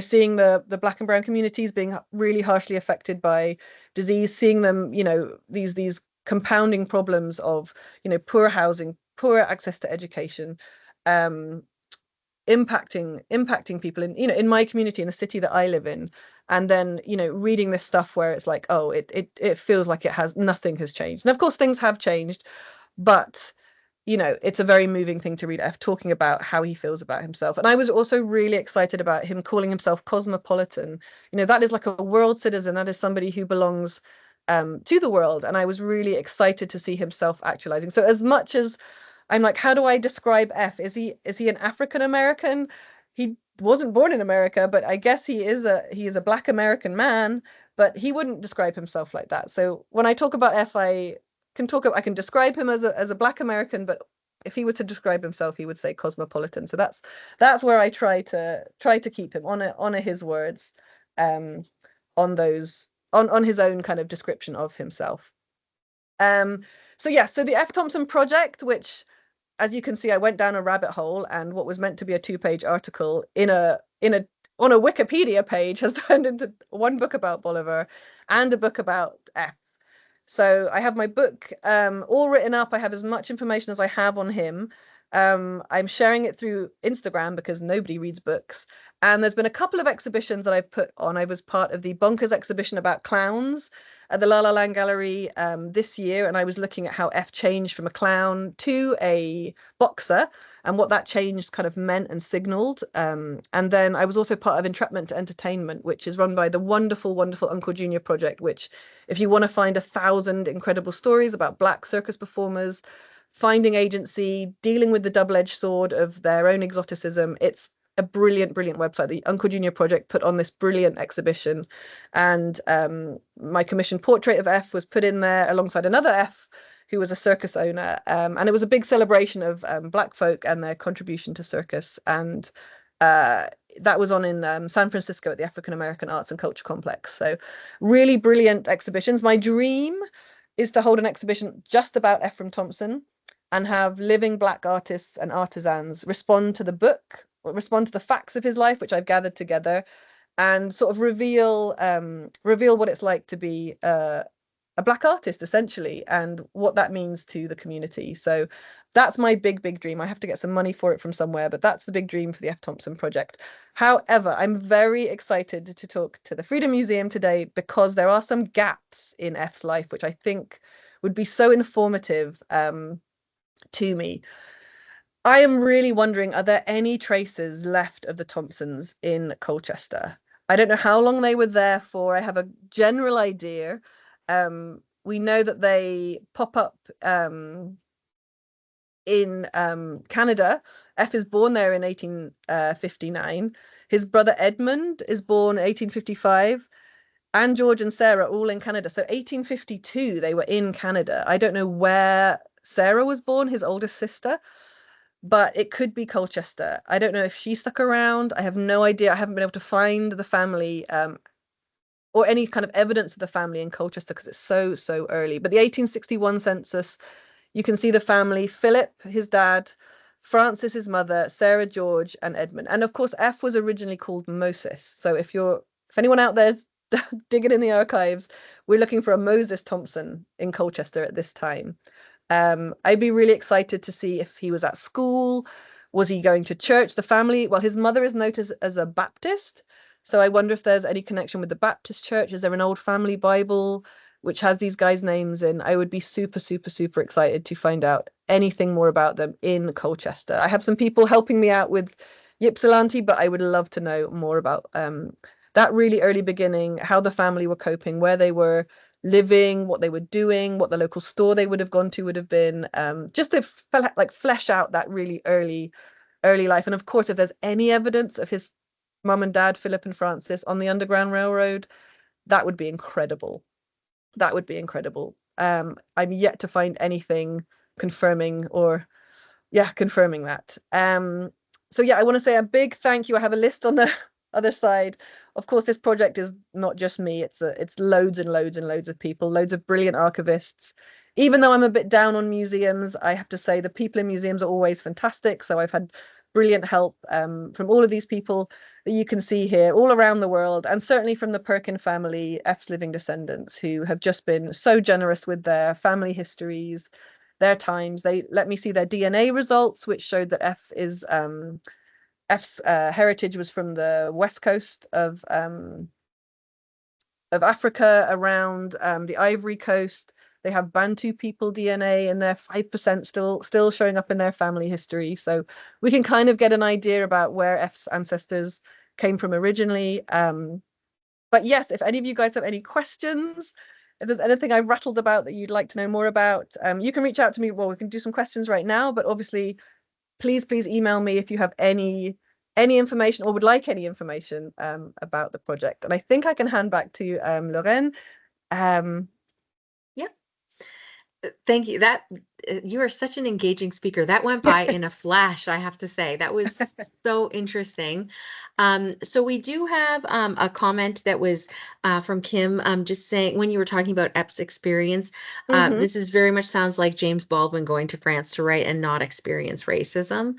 B: seeing the Black and brown communities being really harshly affected by disease, seeing them, these compounding problems of poor housing, poor access to education, impacting people in my community, in the city that I live in. And then reading this stuff where it's like, oh, it feels like nothing has changed. And of course things have changed, but it's a very moving thing to read F talking about how he feels about himself. And I was also really excited about him calling himself cosmopolitan. That is like a world citizen. That is somebody who belongs to the world. And I was really excited to see himself actualizing. So as much as I'm like, how do I describe F? Is he an African American? He wasn't born in America, but I guess he is a Black American man, but he wouldn't describe himself like that. So when I talk about F, I can describe him as a Black American, but if he were to describe himself, he would say cosmopolitan. So that's where I try to keep him on his words, on his own kind of description of himself. So yeah, so the F. Thompson project, which, as you can see, I went down a rabbit hole, and what was meant to be a 2-page article on a Wikipedia page has turned into one book about Bolivar and a book about F. So I have my book all written up. I have as much information as I have on him. I'm sharing it through Instagram because nobody reads books. And there's been a couple of exhibitions that I've put on. I was part of the Bonkers exhibition about clowns at the La La Land Gallery this year, and I was looking at how F changed from a clown to a boxer and what that change kind of meant and signaled. And then I was also part of Entrapment Entertainment, which is run by the wonderful, wonderful Uncle Junior Project, which, if you want to find 1,000 incredible stories about Black circus performers, finding agency, dealing with the double-edged sword of their own exoticism, it's a brilliant, brilliant website. The Uncle Junior Project put on this brilliant exhibition, and my commissioned portrait of F was put in there alongside another F who was a circus owner, and it was a big celebration of Black folk and their contribution to circus. And that was on in San Francisco at the African American Arts and Culture Complex. So really brilliant exhibitions. My dream is to hold an exhibition just about Ephraim Thompson and have living Black artists and artisans respond to the book, respond to the facts of his life, which I've gathered together, and sort of reveal what it's like to be a Black artist, essentially, and what that means to the community. So that's my big dream. I have to get some money for it from somewhere, but that's the big dream for the F. Thompson project. However, I'm very excited to talk to the Freedom Museum today because there are some gaps in F's life, which I think would be so informative to me. I am really wondering, are there any traces left of the Thompsons in Colchester? I don't know how long they were there for. I have a general idea. We know that they pop up in Canada. F is born there in 1859. His brother Edmund is born 1855. And George and Sarah all in Canada. So 1852, they were in Canada. I don't know where Sarah was born, his oldest sister, but it could be Colchester. I don't know if she stuck around. I have no idea. I haven't been able to find the family or any kind of evidence of the family in Colchester because it's so early. But the 1861 census, you can see the family: Philip, his dad, Francis, his mother, Sarah, George, and Edmund. And of course, F was originally called Moses. So if anyone out there is digging in the archives, we're looking for a Moses Thompson in Colchester at this time. I'd be really excited to see if he was at school. Was he going to church? The family, well, his mother is noted as a Baptist. So I wonder if there's any connection with the Baptist church. Is there an old family Bible which has these guys' names in? I would be super excited to find out anything more about them in Colchester. I have some people helping me out with Ypsilanti, but I would love to know more about that really early beginning, how the family were coping, where they were living, what they were doing, what the local store they would have gone to would have been, just to flesh out that really early life. And of course, if there's any evidence of his mum and dad, Philip and Francis, on the Underground Railroad, that would be incredible. That would be incredible. I'm yet to find anything confirming that. So yeah, I want to say a big thank you. I have a list on the other side. Of course, this project is not just me. It's loads and loads of people, loads of brilliant archivists. Even though I'm a bit down on museums, I have to say the people in museums are always fantastic. So I've had brilliant help from all of these people that you can see here all around the world, and certainly from the Perkin family, F's living descendants, who have just been so generous with their family histories, their times. They let me see their DNA results, which showed that F's heritage was from the west coast of Africa, around the Ivory Coast. They have Bantu people DNA in there, 5% still showing up in their family history. So we can kind of get an idea about where F's ancestors came from originally. But yes, if any of you guys have any questions, if there's anything I've rattled about that you'd like to know more about, you can reach out to me. Well, we can do some questions right now, but obviously, please email me if you have any information or would like any information about the project. And I think I can hand back to Lorraine.
A: Yeah. Thank you. You are such an engaging speaker. That went by in a flash, I have to say. That was so interesting. So we do have a comment that was from Kim, just saying, when you were talking about Epps' experience, this is very much sounds like James Baldwin going to France to write and not experience racism.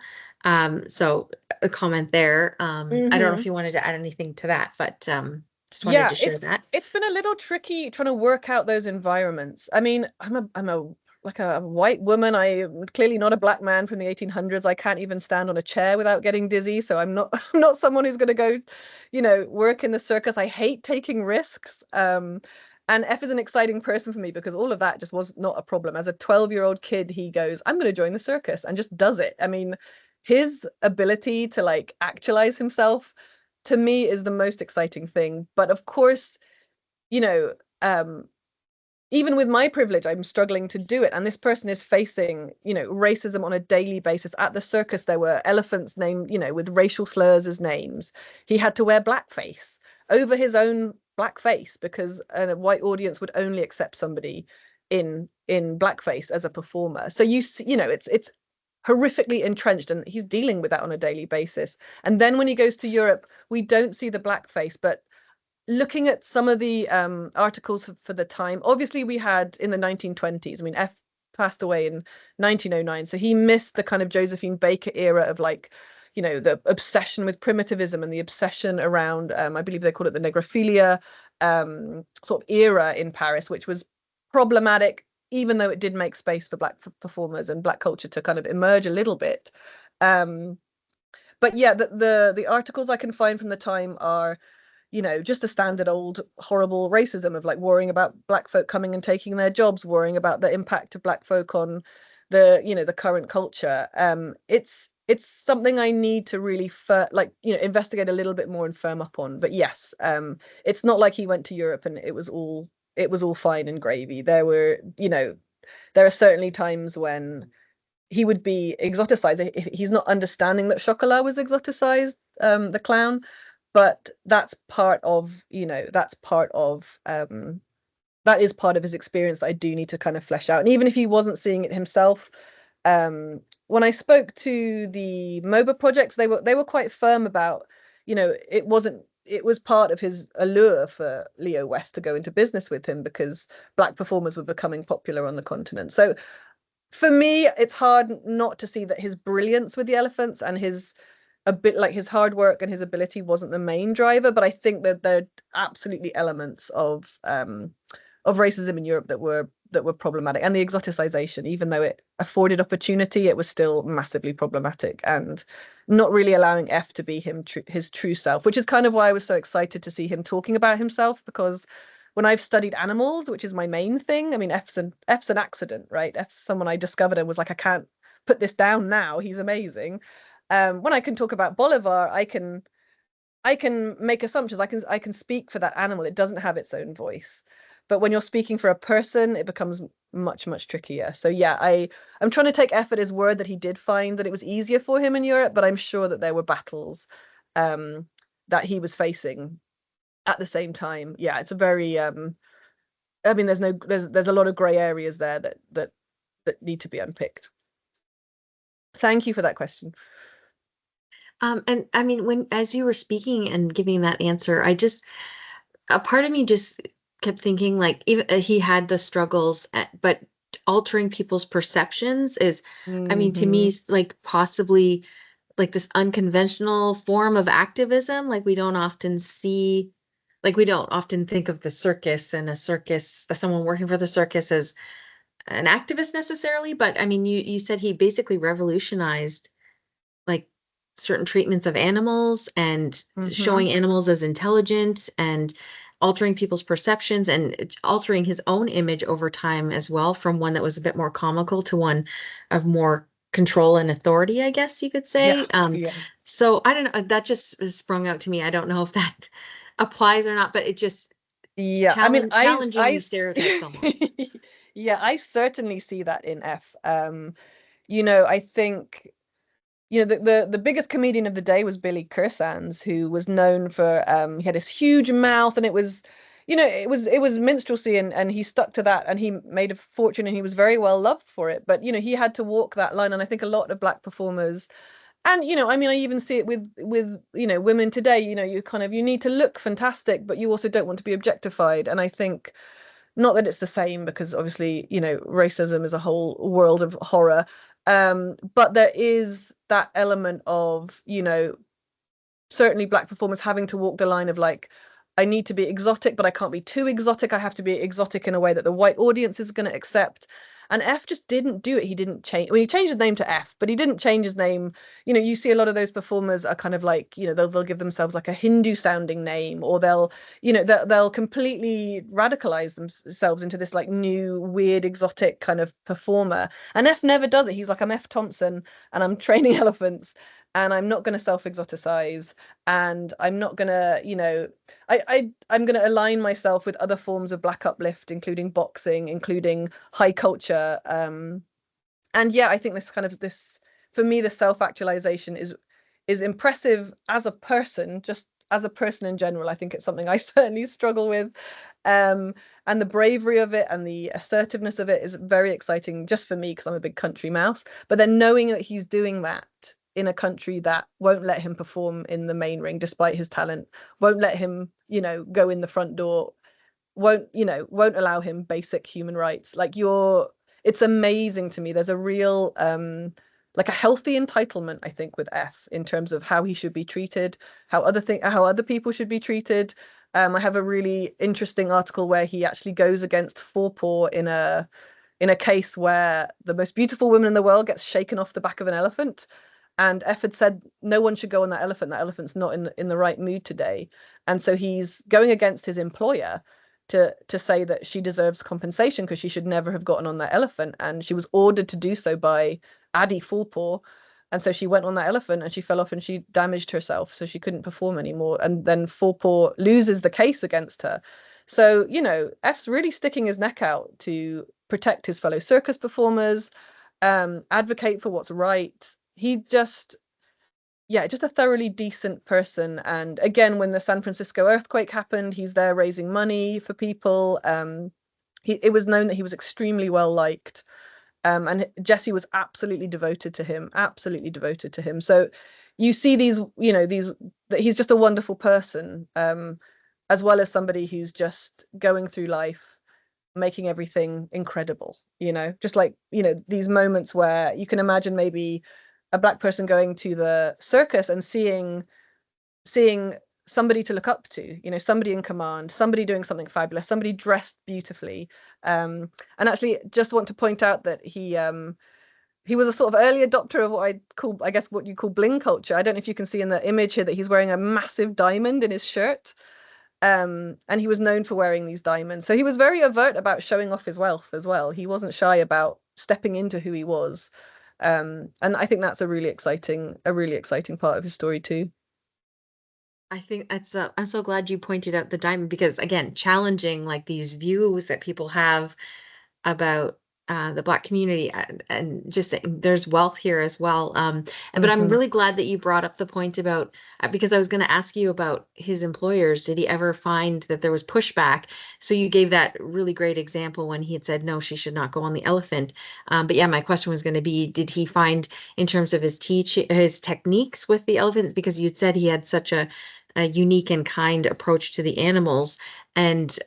A: So a comment there. I don't know if you wanted to add anything to that, but just wanted to share that.
B: It's been a little tricky trying to work out those environments. I mean, I'm a white woman. I'm clearly not a black man from the 1800s. I can't even stand on a chair without getting dizzy. So I'm not someone who's going to go, work in the circus. I hate taking risks. And F is an exciting person for me because all of that just was not a problem. As a 12-year-old kid, he goes, I'm going to join the circus, and just does it. I mean, his ability to actualize himself, to me, is the most exciting thing. But of course, even with my privilege, I'm struggling to do it. And this person is facing, racism on a daily basis. At the circus, there were elephants named, with racial slurs as names. He had to wear blackface over his own blackface because a white audience would only accept somebody in blackface as a performer. So it's horrifically entrenched, and he's dealing with that on a daily basis. And then when he goes to Europe, we don't see the blackface, but looking at some of the articles for the time, obviously we had in the 1920s, I mean, F passed away in 1909, so he missed the kind of Josephine Baker era of the obsession with primitivism and the obsession around, I believe they call it the negrophilia sort of era in Paris, which was problematic even though it did make space for Black performers and Black culture to kind of emerge a little bit. But yeah, the articles I can find from the time are, you know, just the standard old horrible racism of like worrying about Black folk coming and taking their jobs, worrying about the impact of Black folk on the, you know, the current culture. It's something I need to really investigate a little bit more and firm up on. But yes, it's not like he went to Europe and it was all fine and gravy. There were, you know, there are certainly times when he would be exoticized. He's not understanding that Chocolat was exoticized, the clown, but that's part of, you know, that is part of his experience that I do need to kind of flesh out. And even if he wasn't seeing it himself, when I spoke to the MOBA projects, they were quite firm about, you know, it was part of his allure for Leo West to go into business with him because Black performers were becoming popular on the continent. So for me, it's hard not to see that his brilliance with the elephants and his a bit like his hard work and his ability wasn't the main driver, but I think that there are absolutely elements of racism in Europe that were problematic, and the exoticization, even though it afforded opportunity, it was still massively problematic and not really allowing F to be his true self, which is kind of why I was so excited to see him talking about himself, because when I've studied animals, which is my main thing, I mean, F's an accident, right? F's someone I discovered and was like, I can't put this down now. He's amazing. When I can talk about Bolivar, I can make assumptions. I can speak for that animal. It doesn't have its own voice. But when you're speaking for a person, it becomes much, much trickier. So yeah, I'm trying to take F at his word that he did find that it was easier for him in Europe, but I'm sure that there were battles that he was facing at the same time. Yeah, it's a very I mean, there's a lot of gray areas there that need to be unpicked. Thank you for that question.
A: And I mean, as you were speaking and giving that answer, a part of me just kept thinking like even he had the struggles, but altering people's perceptions is, I mean, to me, like possibly like this unconventional form of activism. Like we don't often see, like we don't often think of the circus and someone working for the circus as an activist necessarily. But I mean, you said he basically revolutionized like certain treatments of animals and showing animals as intelligent and altering people's perceptions and altering his own image over time as well, from one that was a bit more comical to one of more control and authority, I guess you could say.
B: Yeah.
A: So I don't know, that just sprung out to me. I don't know if that applies or not, but it just
B: I mean,
A: challenging these stereotypes almost.
B: Yeah, I certainly see that in F. You know, I think, you know, the biggest comedian of the day was Billy Kursands, who was known for he had this huge mouth, and it was, you know, it was minstrelsy, and he stuck to that, and he made a fortune, and he was very well loved for it. But you know, he had to walk that line, and I think a lot of Black performers, and you know, I mean, I even see it with you know, women today. You know, you need to look fantastic, but you also don't want to be objectified. And I think, not that it's the same, because obviously, you know, racism is a whole world of horror, but there is that element of, you know, certainly Black performers having to walk the line of like, I need to be exotic, but I can't be too exotic. I have to be exotic in a way that the white audience is going to accept. And F just didn't do it. He didn't change. Well, he changed his name to F, but he didn't change his name. You know, you see a lot of those performers are kind of like, you know, they'll give themselves like a Hindu sounding name, or they'll, you know, they'll completely radicalize themselves into this like new, weird, exotic kind of performer. And F never does it. He's like, I'm F. Thompson, and I'm training elephants, and I'm not going to self-exoticize, and I'm not going to, you know, I'm going to align myself with other forms of Black uplift, including boxing, including high culture. And yeah, I think this for me, the self-actualization is impressive as a person, just as a person in general. I think it's something I certainly struggle with. And the bravery of it and the assertiveness of it is very exciting just for me, because I'm a big country mouse. But then knowing that he's doing that in a country that won't let him perform in the main ring despite his talent, won't let him, you know, go in the front door, won't allow him basic human rights. Like, it's amazing to me. There's a real like a healthy entitlement, I think, with F, in terms of how he should be treated, how other people should be treated. I have a really interesting article where he actually goes against Forepaugh in a in a case where the most beautiful woman in the world gets shaken off the back of an elephant. And F had said no one should go on that elephant. That elephant's not in the right mood today. And so he's going against his employer to say that she deserves compensation because she should never have gotten on that elephant. And she was ordered to do so by Addie Fourpaw. And so she went on that elephant and she fell off and she damaged herself. So she couldn't perform anymore. And then Fourpaw loses the case against her. So, you know, F's really sticking his neck out to protect his fellow circus performers, advocate for what's right. He just, yeah, just a thoroughly decent person. And again, when the San Francisco earthquake happened, he's there raising money for people. It was known that he was extremely well liked. And Jesse was absolutely devoted to him, absolutely devoted to him. So you see these, you know, that he's just a wonderful person, as well as somebody who's just going through life, making everything incredible, you know, just like, you know, these moments where you can imagine maybe a Black person going to the circus and seeing somebody to look up to, you know, somebody in command, somebody doing something fabulous, somebody dressed beautifully. And actually just want to point out that he was a sort of early adopter of what I call, I guess, what you call bling culture. I don't know if you can see in the image here that he's wearing a massive diamond in his shirt. And he was known for wearing these diamonds. So he was very overt about showing off his wealth as well. He wasn't shy about stepping into who he was. And I think that's a really exciting part of his story too.
A: I think I'm so glad you pointed out the diamond because again, challenging like these views that people have about the Black community and just saying there's wealth here as well. But I'm
B: Mm-hmm.
A: really glad that you brought up the point about because I was going to ask you about his employers. Did he ever find that there was pushback? So you gave that really great example when he had said, no, she should not go on the elephant. But yeah, my question was going to be, did he find in terms of his techniques with the elephants? Because you'd said he had such a unique and kind approach to the animals. And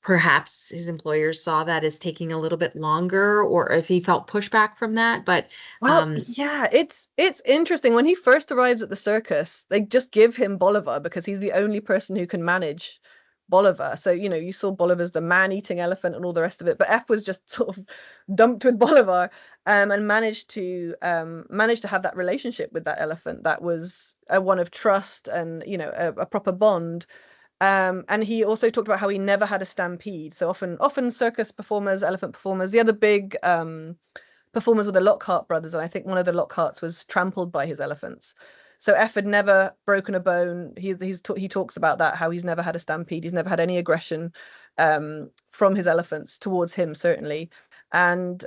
A: perhaps his employers saw that as taking a little bit longer, or if he felt pushback from that. But
B: Well, yeah, it's interesting. When he first arrives at the circus, they just give him Bolivar because he's the only person who can manage Bolivar. So, you know, you saw Bolivar's the man-eating elephant and all the rest of it, but F was just sort of dumped with Bolivar, and managed to have that relationship with that elephant that was a one of trust and, you know, a proper bond. And he also talked about how he never had a stampede. So often circus performers, elephant performers, the other big performers were the Lockhart brothers, and I think one of the Lockharts was trampled by his elephants. So F had never broken a bone. He talks about that, how he's never had a stampede. He's never had any aggression from his elephants towards him, certainly. And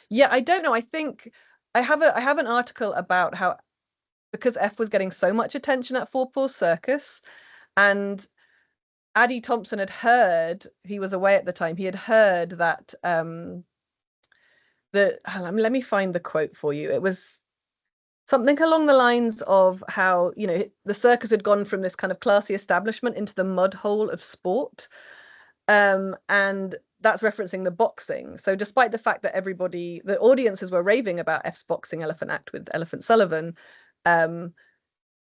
B: yeah, I don't know. I think I have an article about how because F was getting so much attention at Fourpaw's Circus, and Addie Thompson had heard, he was away at the time, he had heard that let me find the quote for you. It was something along the lines of how, you know, the circus had gone from this kind of classy establishment into the mud hole of sport. And that's referencing the boxing. So despite the fact that the audiences were raving about F's boxing elephant act with Elephant Sullivan,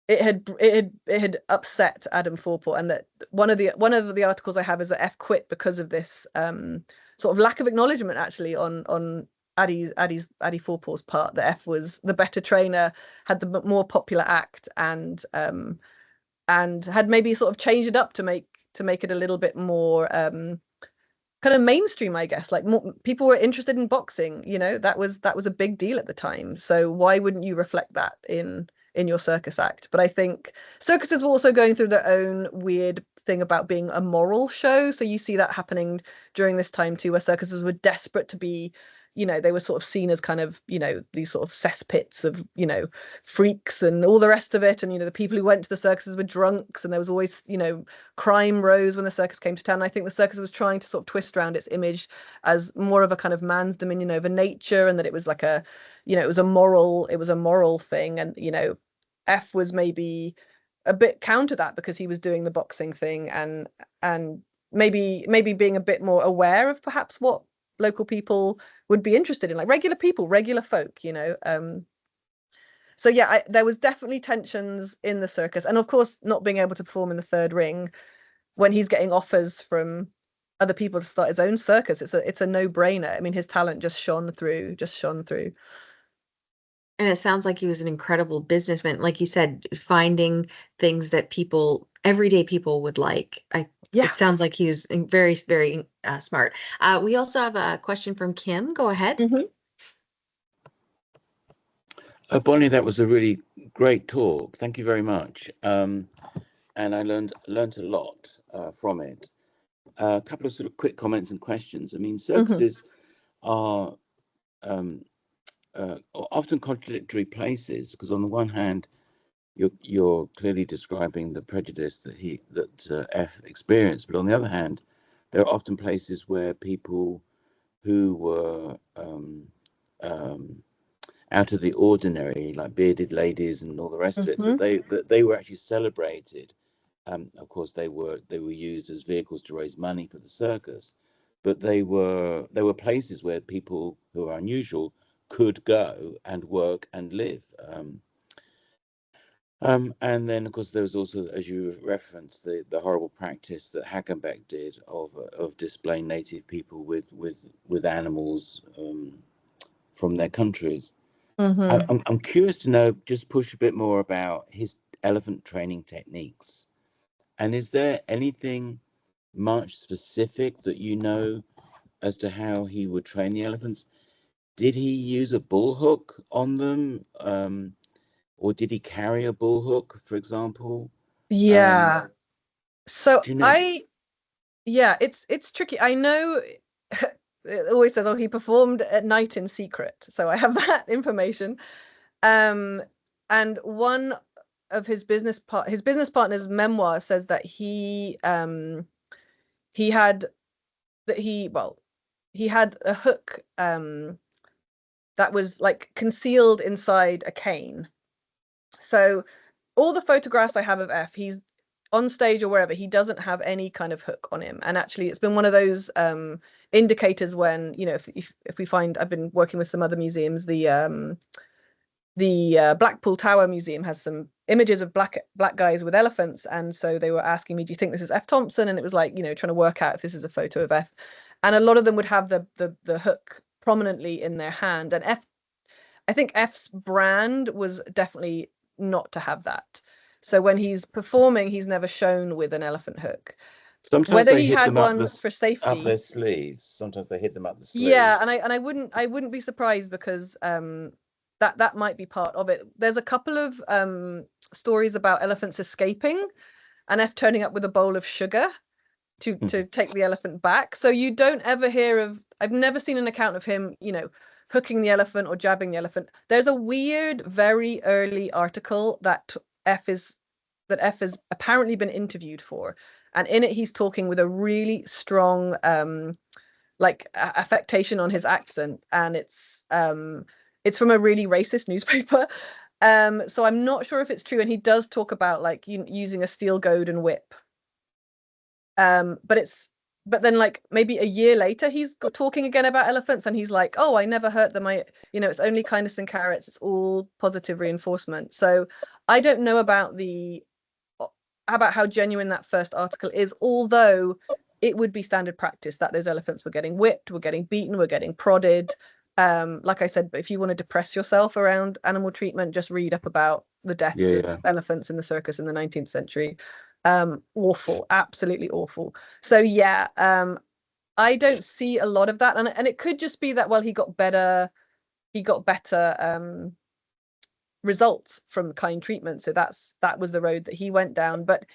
B: it had upset Adam Fourpaw, and that one of the articles I have is that F quit because of this sort of lack of acknowledgement actually on Addie Fourpaw's part, that F was the better trainer, had the more popular act, and had maybe sort of changed it up to make it a little bit more kind of mainstream, I guess. Like more people were interested in boxing, you know, that was a big deal at the time. So why wouldn't you reflect that in your circus act? But I think circuses were also going through their own weird thing about being a moral show. So you see that happening during this time too, where circuses were desperate to be, you know, they were sort of seen as kind of, you know, these sort of cesspits of, you know, freaks and all the rest of it. And, you know, the people who went to the circuses were drunks, and there was always, you know, crime rose when the circus came to town. And I think the circus was trying to sort of twist around its image as more of a kind of man's dominion over nature, and that it was like a, you know, it was a moral thing. And, you know, F was maybe a bit counter that because he was doing the boxing thing, and maybe being a bit more aware of perhaps what local people would be interested in, like regular people, regular folk, you know. So yeah, there was definitely tensions in the circus, and of course not being able to perform in the third ring when he's getting offers from other people to start his own circus. It's a no-brainer. I mean, his talent just shone through.
A: And it sounds like he was an incredible businessman. Like you said, finding things that everyday people would like.
B: Yeah.
A: It sounds like he was very, very smart. We also have a question from Kim. Go ahead.
B: Mm-hmm.
C: Bonnie, that was a really great talk. Thank you very much. And I learned a lot from it. A couple of sort of quick comments and questions. I mean, circuses are often contradictory places, because on the one hand, you're clearly describing the prejudice that F experienced, but on the other hand, there are often places where people who were out of the ordinary, like bearded ladies and all the rest of it, that they were actually celebrated. Of course, they were used as vehicles to raise money for the circus, but they were places where people who are unusual could go and work and live. And then, of course, there was also, as you referenced, the horrible practice that Hagenbeck did of displaying native people with animals from their countries. I'm curious to know, just push a bit more about his elephant training techniques. And is there anything much specific that you know as to how he would train the elephants? Did he use a bull hook on them? Or did he carry a bull hook, for example?
B: Yeah. So
C: You know,
B: it's tricky. I know it always says, oh, he performed at night in secret. So I have that information. And one of his business partner's memoir says that he had a hook that was like concealed inside a cane. So all the photographs I have of F, he's on stage or wherever, he doesn't have any kind of hook on him. And actually, it's been one of those indicators when, you know, if we find, I've been working with some other museums, the Blackpool Tower Museum has some images of black guys with elephants, and so they were asking me, do you think this is F. Thompson? And it was like, you know, trying to work out if this is a photo of F. And a lot of them would have the hook prominently in their hand. And I think F's brand was definitely not to have that. So when he's performing, he's never shown with an elephant hook.
C: sometimes
B: Whether
C: they
B: he
C: hit
B: had
C: them
B: one
C: up
B: for safety,
C: up their sleeves. Sometimes they hit them up the sleeve.
B: yeah, and I wouldn't be surprised, because that might be part of it. There's a couple of stories about elephants escaping and F turning up with a bowl of sugar to take the elephant back. So you don't ever hear of, I've never seen an account of him, you know, hooking the elephant or jabbing the elephant. There's a weird, very early article that F has apparently been interviewed for, and in it he's talking with a really strong like affectation on his accent, and it's from a really racist newspaper. So I'm not sure if it's true, and he does talk about like using a steel goad and whip. But then like maybe a year later he's talking again about elephants, and he's like, oh, I never hurt them, it's only kindness and carrots, it's all positive reinforcement. So I don't know about how genuine that first article is, although it would be standard practice that those elephants were getting whipped, were getting beaten, were getting prodded. Like I said, but if you want to depress yourself around animal treatment, just read up about the deaths of elephants in the circus in the 19th century. Awful, absolutely awful. So yeah, I don't see a lot of that, and it could just be that, well, he got better results from kind treatment, so that was the road that he went down. But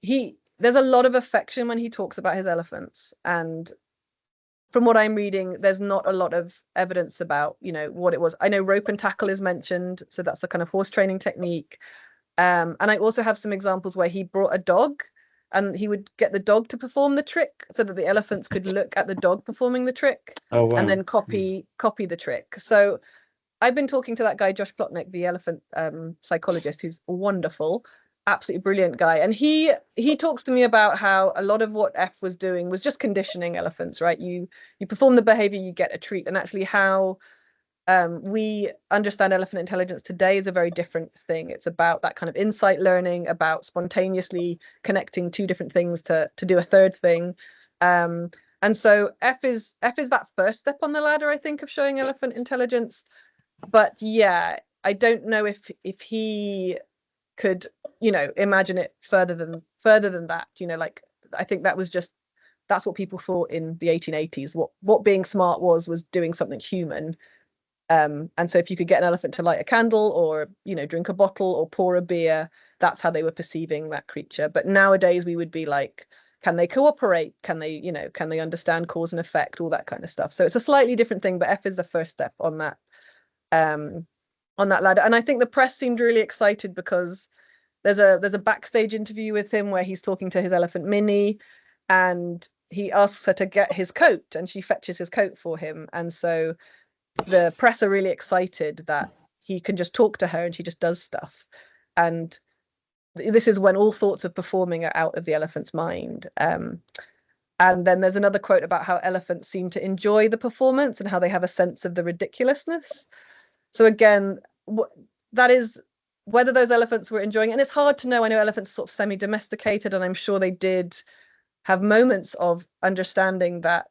B: there's a lot of affection when he talks about his elephants, and from what I'm reading, there's not a lot of evidence about, what it was. I know rope and tackle is mentioned, so that's a kind of horse training technique. And I also have some examples where he brought a dog, and he would get the dog to perform the trick so that the elephants could look at the dog performing the trick.
C: Oh, wow.
B: And then copy the trick. So I've been talking to that guy, Josh Plotnick, the elephant psychologist, who's wonderful, absolutely brilliant guy. And he talks to me about how a lot of what F was doing was just conditioning elephants, right? You perform the behavior, you get a treat. And actually how we understand elephant intelligence today is a very different thing. It's about that kind of insight learning, about spontaneously connecting two different things to do a third thing. And so F is that first step on the ladder, I think, of showing elephant intelligence. But yeah, I don't know if he could, imagine it further than that. Like, I think that's what people thought in the 1880s. What being smart was doing something human. And so if you could get an elephant to light a candle, or drink a bottle, or pour a beer, that's how they were perceiving that creature. But nowadays we would be like, can they cooperate? Can they understand cause and effect, all that kind of stuff? So it's a slightly different thing, but F is the first step on that ladder. And I think the press seemed really excited because there's a backstage interview with him where he's talking to his elephant Minnie, and he asks her to get his coat, and she fetches his coat for him. And so the press are really excited that he can just talk to her and she just does stuff. And this is when all thoughts of performing are out of the elephant's mind. And then there's another quote about how elephants seem to enjoy the performance and how they have a sense of the ridiculousness. So again, that is whether those elephants were enjoying it. And it's hard to know. I know elephants are sort of semi-domesticated, and I'm sure they did have moments of understanding that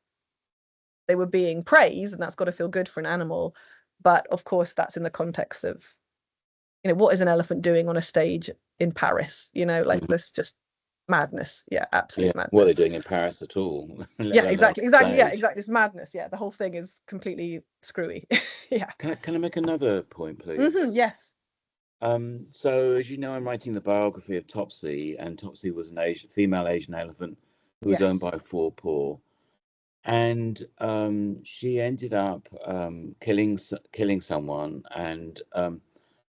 B: they were being praised, and that's got to feel good for an animal. But of course, that's in the context of, what is an elephant doing on a stage in Paris? Like this just madness. Yeah, absolute madness.
C: What are they doing in Paris at all?
B: Yeah, exactly. Yeah, exactly. It's madness. Yeah, the whole thing is completely screwy. Yeah.
C: Can I make another point, please?
B: Yes.
C: So as you know, I'm writing the biography of Topsy, and Topsy was an female Asian elephant who was owned by Four Paw, and she ended up killing someone, and I'm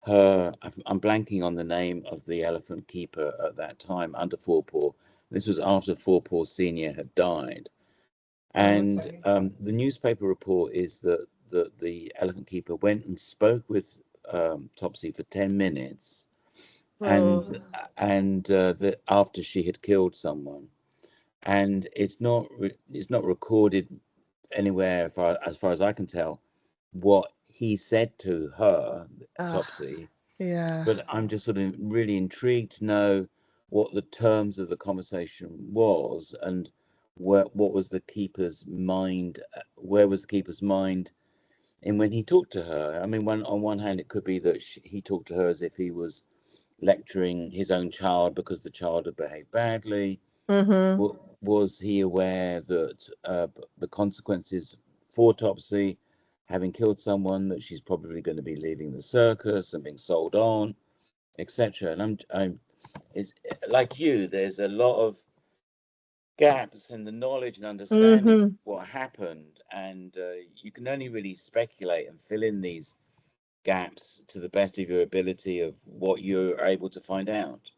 C: blanking on the name of the elephant keeper at that time under Four Paw. This was after Four Paw Senior had died, and the newspaper report is that the elephant keeper went and spoke with Topsy for 10 minutes, and that after she had killed someone, and it's not recorded anywhere as far as I can tell what he said to her, Topsy.
B: Yeah.
C: But I'm just sort of really intrigued to know what the terms of the conversation was, and what was the keeper's mind, where was the keeper's mind in when he talked to her. I mean, on one hand, it could be that he talked to her as if he was lecturing his own child because the child had behaved badly. Was he aware that the consequences for Topsy having killed someone, that she's probably going to be leaving the circus and being sold on, etc.? And it's like you, there's a lot of gaps in the knowledge and understanding of what happened, and you can only really speculate and fill in these gaps to the best of your ability of what you're able to find out.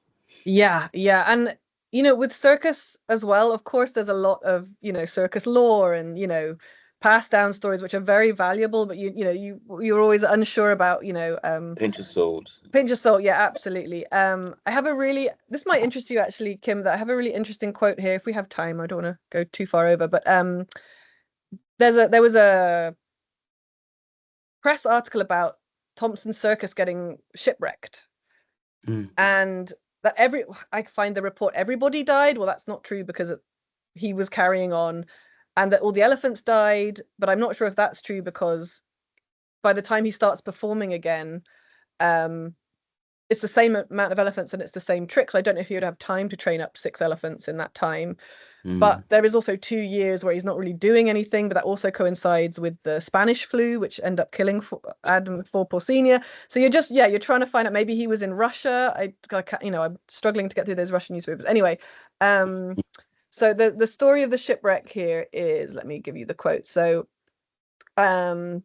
B: Yeah, and with circus as well, of course, there's a lot of circus lore and passed down stories which are very valuable, but you're always unsure about
C: pinch of salt.
B: Yeah, absolutely. This might interest you actually, Kim, that I have a really interesting quote here if we have time. I don't want to go too far over, but there was a press article about Thompson's circus getting shipwrecked, and that I find the report everybody died. Well, that's not true because he was carrying on, and that all the elephants died, but I'm not sure if that's true because by the time he starts performing again, it's the same amount of elephants and it's the same tricks. I don't know if he would have time to train up 6 elephants in that time. But there is also 2 years where he's not really doing anything, but that also coincides with the Spanish flu, which ended up killing Adam Four Paw Senior. So you're trying to find out, maybe he was in Russia. I'm struggling to get through those Russian newspapers. Anyway, so the story of the shipwreck here is, let me give you the quote. So the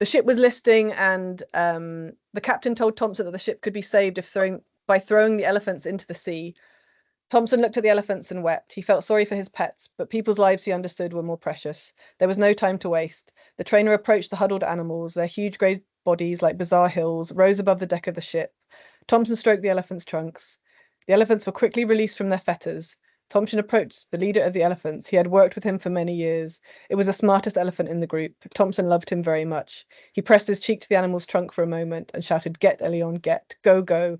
B: ship was listing, and the captain told Thompson that the ship could be saved by throwing the elephants into the sea. Thompson looked at the elephants and wept. He felt sorry for his pets, but people's lives, he understood, were more precious. There was no time to waste. The trainer approached the huddled animals. Their huge grey bodies, like bizarre hills, rose above the deck of the ship. Thompson stroked the elephants' trunks. The elephants were quickly released from their fetters. Thompson approached the leader of the elephants. He had worked with him for many years. It was the smartest elephant in the group. Thompson loved him very much. He pressed his cheek to the animal's trunk for a moment and shouted, "Get, Elion, get! Go, go!"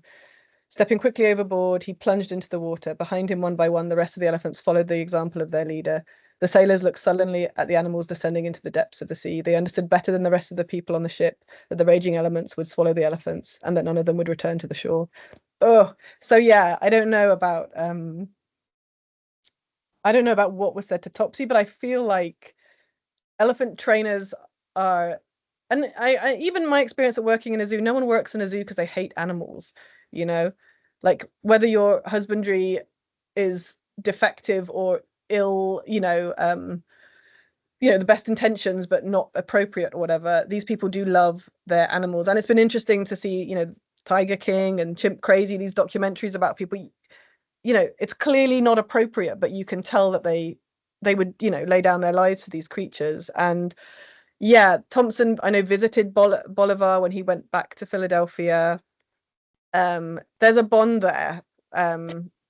B: Stepping quickly overboard, he plunged into the water. Behind him, one by one, the rest of the elephants followed the example of their leader. The sailors looked sullenly at the animals descending into the depths of the sea. They understood better than the rest of the people on the ship that the raging elements would swallow the elephants and that none of them would return to the shore. Oh, so yeah, I don't know about what was said to Topsy, but I feel like elephant trainers are, and I even my experience of working in a zoo, no one works in a zoo because they hate animals, you know, like whether your husbandry is defective or ill, the best intentions but not appropriate or whatever, these people do love their animals. And it's been interesting to see, Tiger King and Chimp Crazy, these documentaries about people, it's clearly not appropriate, but you can tell that they would, lay down their lives for these creatures. And yeah, Thompson, I know, visited Bolivar when he went back to Philadelphia. There's a bond there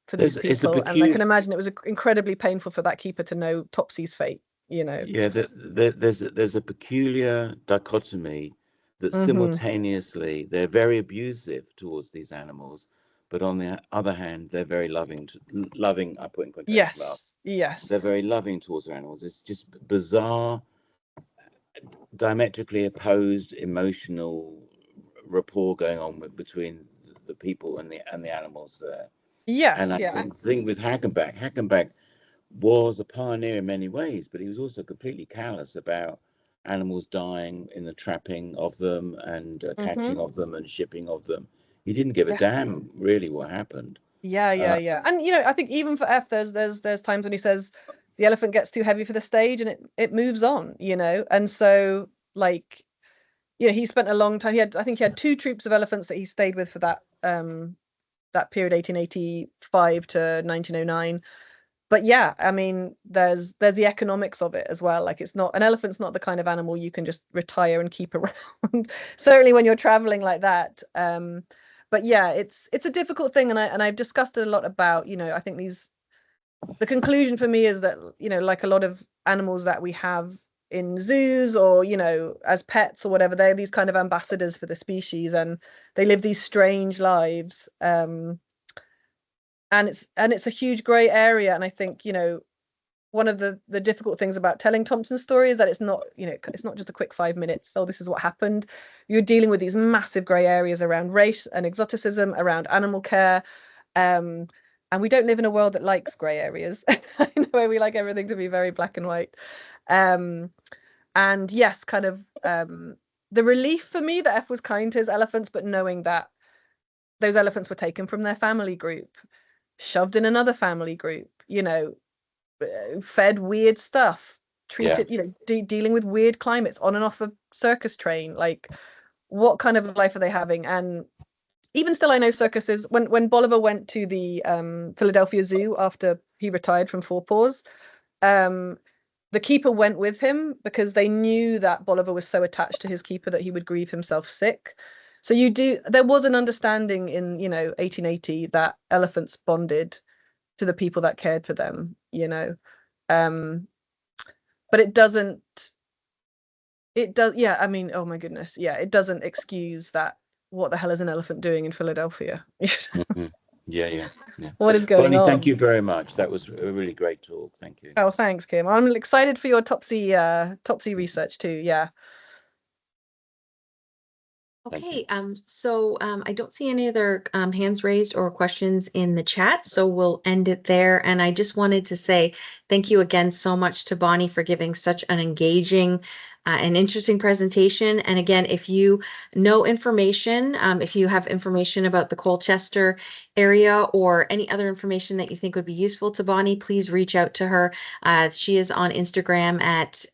B: for these people, and I can imagine it was incredibly painful for that keeper to know Topsy's fate.
C: Yeah, there's a peculiar dichotomy that simultaneously they're very abusive towards these animals, but on the other hand, they're very loving. I put in quotation marks.
B: Yes.
C: They're very loving towards their animals. It's just bizarre, diametrically opposed emotional rapport going on between the people and the animals there.
B: Yes,
C: and I think with Hackenbach was a pioneer in many ways, but he was also completely callous about animals dying in the trapping of them and catching of them and shipping of them. He didn't give a damn really what happened.
B: Yeah. And I think even for F, there's times when he says the elephant gets too heavy for the stage and it moves on, and so like, he spent a long time. I think he had 2 troops of elephants that he stayed with for that period, 1885 to 1909. But yeah, I mean, there's the economics of it as well. Like, it's not, an elephant's not the kind of animal you can just retire and keep around. Certainly when you're traveling like that. But yeah, it's a difficult thing, and I've discussed it a lot about, I think the conclusion for me is that, like a lot of animals that we have in zoos or, as pets or whatever, they're these kind of ambassadors for the species, and they live these strange lives. And it's a huge gray area. And I think, one of the difficult things about telling Thompson's story is that it's not, it's not just a quick 5 minutes. So this is what happened. You're dealing with these massive gray areas around race and exoticism, around animal care. And we don't live in a world that likes gray areas. In a way, we like everything to be very black and white. And yes, kind of the relief for me that F was kind to his elephants, but knowing that those elephants were taken from their family group, shoved in another family group, fed weird stuff, treated, dealing with weird climates on and off a circus train. Like, what kind of life are they having? And even still, I know circuses, when Bolivar went to the Philadelphia Zoo after he retired from Four Paws, the keeper went with him because they knew that Bolivar was so attached to his keeper that he would grieve himself sick. So there was an understanding in 1880 that elephants bonded to the people that cared for them, but it does, yeah, I mean, oh my goodness, yeah, it doesn't excuse that. What the hell is an elephant doing in Philadelphia?
C: Yeah.
B: What is going on?
C: Thank you very much. That was a really great talk. Thank you.
B: Oh, thanks, Kim. I'm excited for your Topsy research too. Yeah.
A: Okay, so I don't see any other hands raised or questions in the chat, so we'll end it there. And I just wanted to say thank you again so much to Bonnie for giving such an engaging and interesting presentation. And again, if you know information, if you have information about the Colchester area or any other information that you think would be useful to Bonnie, please reach out to her. She is on Instagram at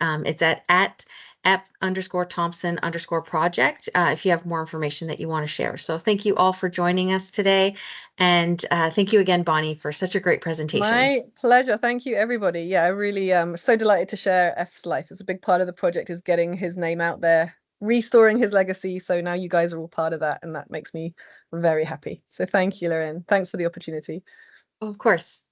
A: @Thompson_project if you have more information that you want to share. So thank you all for joining us today. And thank you again, Bonnie, for such a great presentation.
B: My pleasure. Thank you, everybody. Yeah, I really am so delighted to share F's life. It's a big part of the project is getting his name out there, restoring his legacy. So now you guys are all part of that, and that makes me very happy. So thank you, Lorraine. Thanks for the opportunity.
A: Of course.